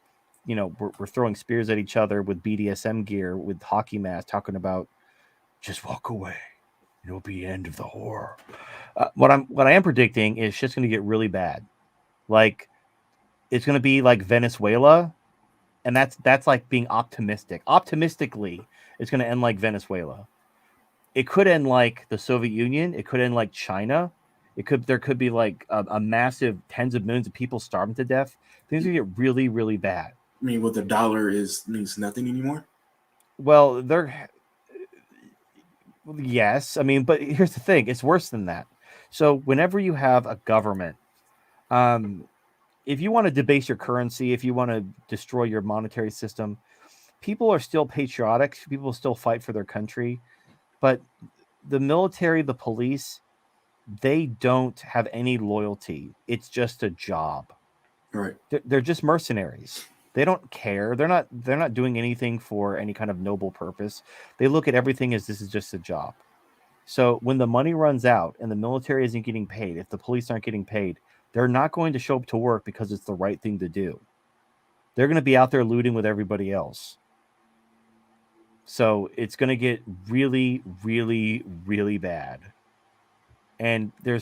throwing spears at each other with BDSM gear with hockey masks talking about just walk away. It'll be the end of the horror. What I am predicting is shit's going to get really bad. Like, it's going to be like Venezuela, and that's like being optimistic. Optimistically, it's going to end like Venezuela. It could end like the Soviet Union. It could end like China. There could be like a massive tens of millions of people starving to death. Things are going to get really, really bad. I mean, what the dollar means nothing anymore? Well, yes. I mean, but here's the thing. It's worse than that. So whenever you have a government, if you want to debase your currency, if you want to destroy your monetary system, people are still patriotic. People still fight for their country, but the military, the police, they don't have any loyalty. It's just a job. Right. They're just mercenaries. They don't care. They're not doing anything for any kind of noble purpose. They look at everything as this is just a job. So when the money runs out and the military isn't getting paid, if the police aren't getting paid, they're not going to show up to work because it's the right thing to do. They're going to be out there looting with everybody else. So it's going to get really, really, really bad. And there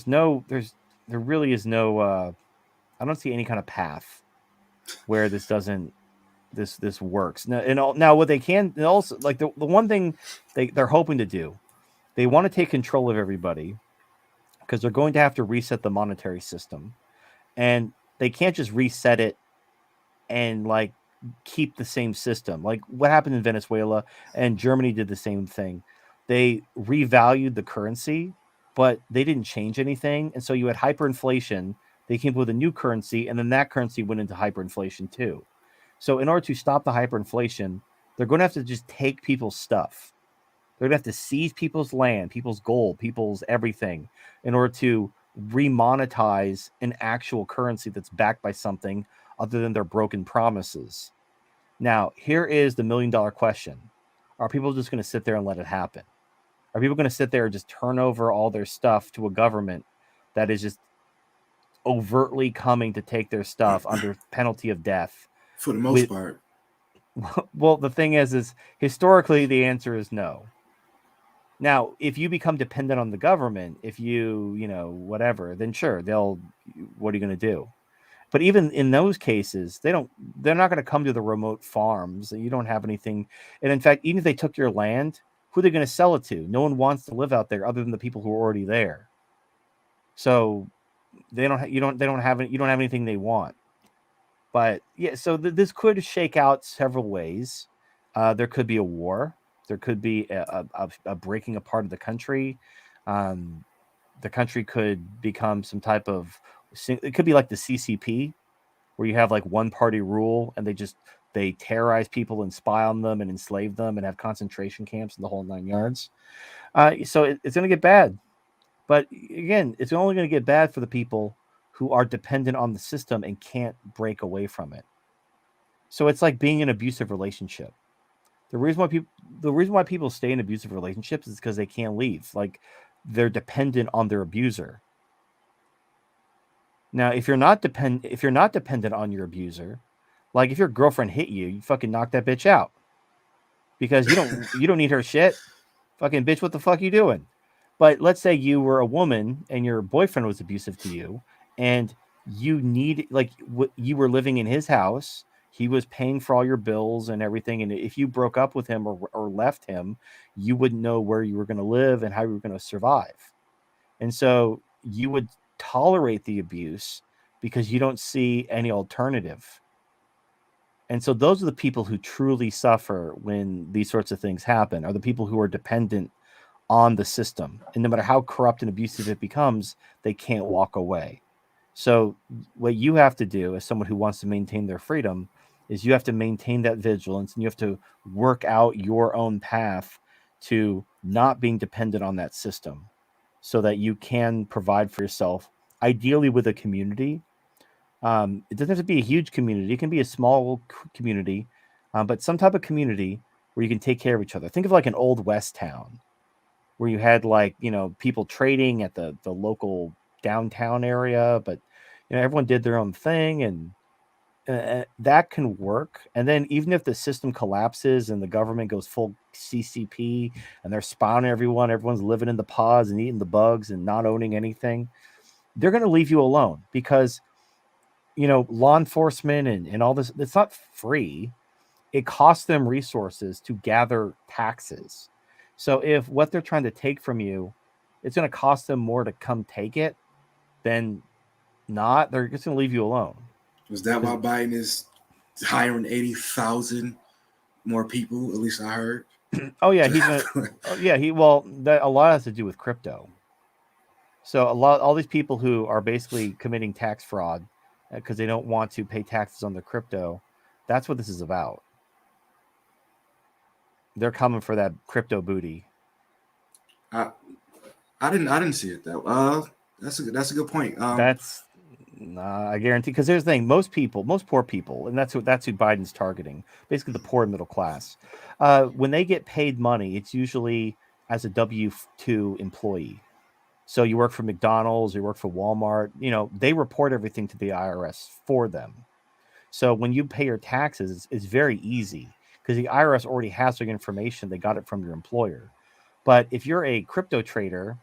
really is no, I don't see any kind of path where this doesn't, this works. Now what they can also, like the one thing they're hoping to do, they want to take control of everybody because they're going to have to reset the monetary system, and they can't just reset it and like keep the same system. Like what happened in Venezuela, and Germany did the same thing. They revalued the currency, but they didn't change anything, and so you had hyperinflation. They came up with a new currency, and then that currency went into hyperinflation too. So in order to stop the hyperinflation, they're going to have to just take people's stuff. They're going to have to seize people's land, people's gold, people's everything in order to remonetize an actual currency that's backed by something other than their broken promises. Now, here is the $1 million question. Are people just going to sit there and let it happen? Are people going to sit there and just turn over all their stuff to a government that is just overtly coming to take their stuff under penalty of death? For the most part. Well, the thing is historically the answer is no. Now, if you become dependent on the government, if you whatever, then sure, what are you going to do? But even in those cases, they're not going to come to the remote farms. You don't have anything. And in fact, even if they took your land, who are they going to sell it to? No one wants to live out there other than the people who are already there. So you don't have anything they want. But yeah, so this could shake out several ways. There could be a war. There could be a breaking apart of the country. The country could become some type of. It could be like the CCP, where you have like one party rule, and they terrorize people and spy on them and enslave them and have concentration camps and the whole 9 yards. So it's going to get bad. But again, it's only going to get bad for the people who are dependent on the system and can't break away from it. So it's like being in an abusive relationship. The reason why people stay in abusive relationships is because they can't leave. Like they're dependent on their abuser. Now, if you're not dependent on your abuser, like if your girlfriend hit you, you fucking knock that bitch out because you don't need her shit. Fucking bitch, what the fuck you doing? But let's say you were a woman and your boyfriend was abusive to you, and you were living in his house. He was paying for all your bills and everything. And if you broke up with him or left him, you wouldn't know where you were going to live and how you were going to survive. And so you would tolerate the abuse because you don't see any alternative. And so those are the people who truly suffer when these sorts of things happen, are the people who are dependent on the system. And no matter how corrupt and abusive it becomes, they can't walk away. So what you have to do as someone who wants to maintain their freedom is you have to maintain that vigilance, and you have to work out your own path to not being dependent on that system so that you can provide for yourself, ideally with a community. It doesn't have to be a huge community. It can be a small community, but some type of community where you can take care of each other. Think of like an old West town where you had people trading at the local downtown area, but everyone did their own thing, and that can work. And then even if the system collapses and the government goes full CCP and they're spawning everyone's living in the pods and eating the bugs and not owning anything, they're going to leave you alone because, law enforcement and all this, it's not free. It costs them resources to gather taxes. So if what they're trying to take from you, it's going to cost them more to come take it than not, they're just going to leave you alone. Was that why Biden is hiring 80,000 more people? At least I heard. Oh yeah, a lot has to do with crypto. So all these people who are basically committing tax fraud because they don't want to pay taxes on their crypto, that's what this is about. They're coming for that crypto booty. I I didn't see it that. That's a good point. That's I guarantee, because here's the thing: most poor people, and that's who Biden's targeting. Basically, the poor and middle class. When they get paid money, it's usually as a W-2 employee. So you work for McDonald's, you work for Walmart. You know, they report everything to the IRS for them. So when you pay your taxes, it's very easy because the IRS already has their information. They got it from your employer. But if you're a crypto trader,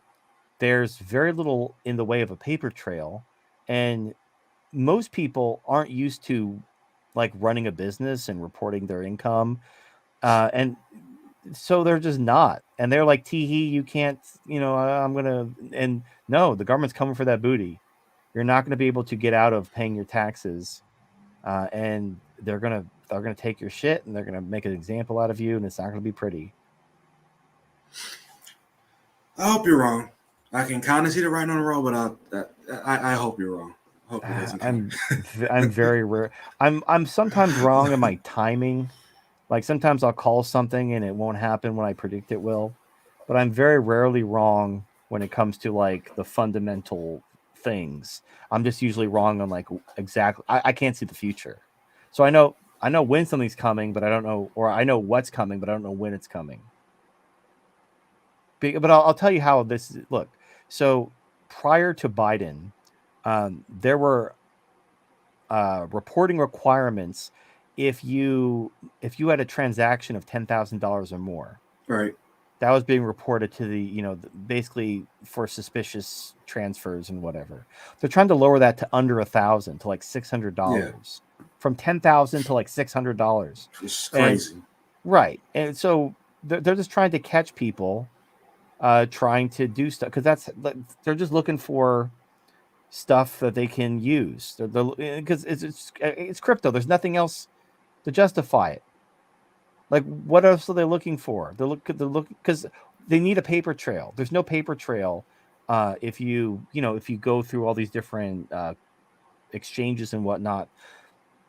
there's very little in the way of a paper trail, and most people aren't used to like running a business and reporting their income, and so they're just not, and they're like, tee you can't, I'm gonna, and no, the government's coming for that booty. You're not going to be able to get out of paying your taxes, and they're gonna take your shit and they're gonna make an example out of you, and it's not going to be pretty. I hope you're wrong. I can kind of see the writing on the wall, but I hope you're wrong. I hope it doesn't come. I'm very rare. I'm sometimes wrong in my timing. Like sometimes I'll call something and it won't happen when I predict it will, but I'm very rarely wrong when it comes to like the fundamental things. I'm just usually wrong on like exactly. I can't see the future, so I know when something's coming, but I don't know, or I know what's coming, but I don't know when it's coming. But I'll tell you how this look. So prior to Biden, there were reporting requirements if you had a transaction of $10,000 or more. Right. That was being reported to the basically for suspicious transfers and whatever. They're trying to lower that to under $1,000 to like $600, from $10,000 to like $600. It's crazy. Right, and so they're just trying to catch people, trying to do stuff because they're just looking for stuff that they can use. Because it's crypto. There's nothing else to justify it. Like, what else are they looking for? They're looking because they need a paper trail. There's no paper trail if you go through all these different exchanges and whatnot.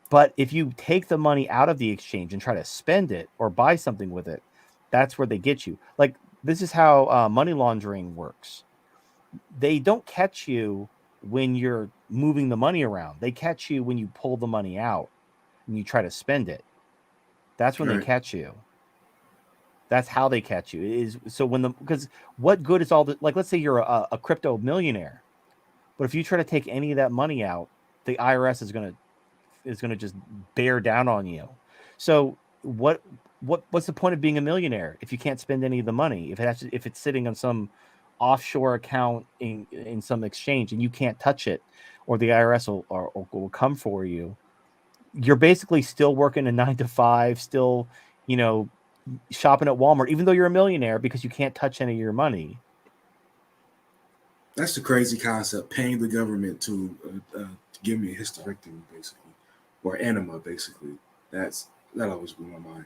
But if you take the money out of the exchange and try to spend it or buy something with it, that's where they get you. Like, this is how money laundering works. They don't catch you when you're moving the money around. They catch you when you pull the money out and you try to spend it. That's when they catch you. That's how they catch you. Is so because what good is all the, like, let's say you're a crypto millionaire, but if you try to take any of that money out, the IRS is gonna just bear down on you. So what's the point of being a millionaire if you can't spend any of the money? If it's sitting on some offshore account in some exchange and you can't touch it, or the IRS will come for you, you're basically still working a 9 to 5, still, shopping at Walmart, even though you're a millionaire, because you can't touch any of your money. That's the crazy concept, paying the government to give me a hysterectomy, basically, or enema, basically. That always blew my mind.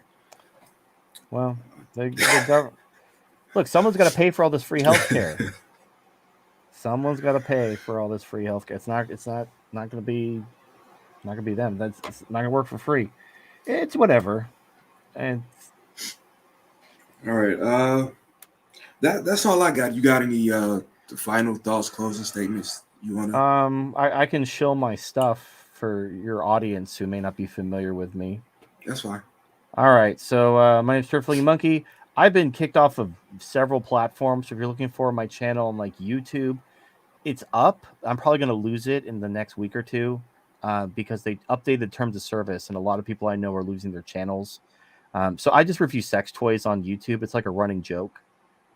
Well, look, someone's got to pay for all this free healthcare. Someone's got to pay for all this free healthcare. It's not going to be them. It's not going to work for free. It's whatever. And all right, that's all I got. You got any the final thoughts, closing statements you want to? I can shill my stuff for your audience who may not be familiar with me. That's fine. All right, so my name's Flinging Mokey. I've been kicked off of several platforms. So if you're looking for my channel on like YouTube, it's up. I'm probably going to lose it in the next week or two because they updated terms of service, and a lot of people I know are losing their channels. So I just review sex toys on YouTube. It's like a running joke.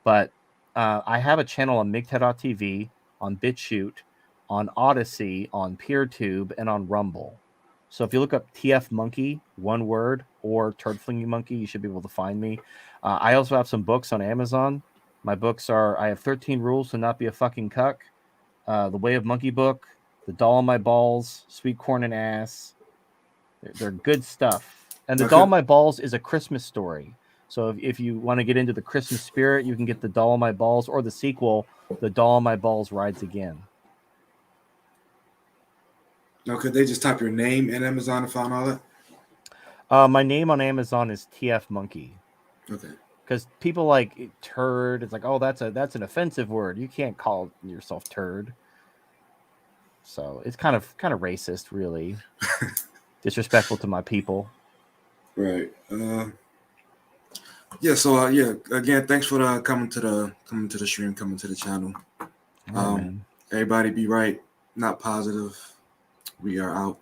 But I have a channel on MGTOW, on BitChute, on Odyssey, on PeerTube, and on Rumble. So if you look up TF Monkey, one word, or Turd Flinging Monkey, you should be able to find me. I also have some books on Amazon. My books are, I have 13 Rules to Not Be a Fucking Cuck, The Way of Monkey book, The Doll on My Balls, Sweet Corn and Ass. They're good stuff. And The Doll on My Balls is a Christmas story. So if you want to get into the Christmas spirit, you can get the Doll on My Balls, or the sequel, The Doll on My Balls Rides Again. Now, could they just type your name in Amazon and find all that? My name on Amazon is TF Monkey. Okay. Because people like turd. It's like, oh, that's an offensive word. You can't call yourself turd. So it's kind of racist, really. Disrespectful to my people. Right. Yeah. So yeah. Again, thanks for coming to the stream, coming to the channel. All right, man. Everybody be right, not positive. We are out.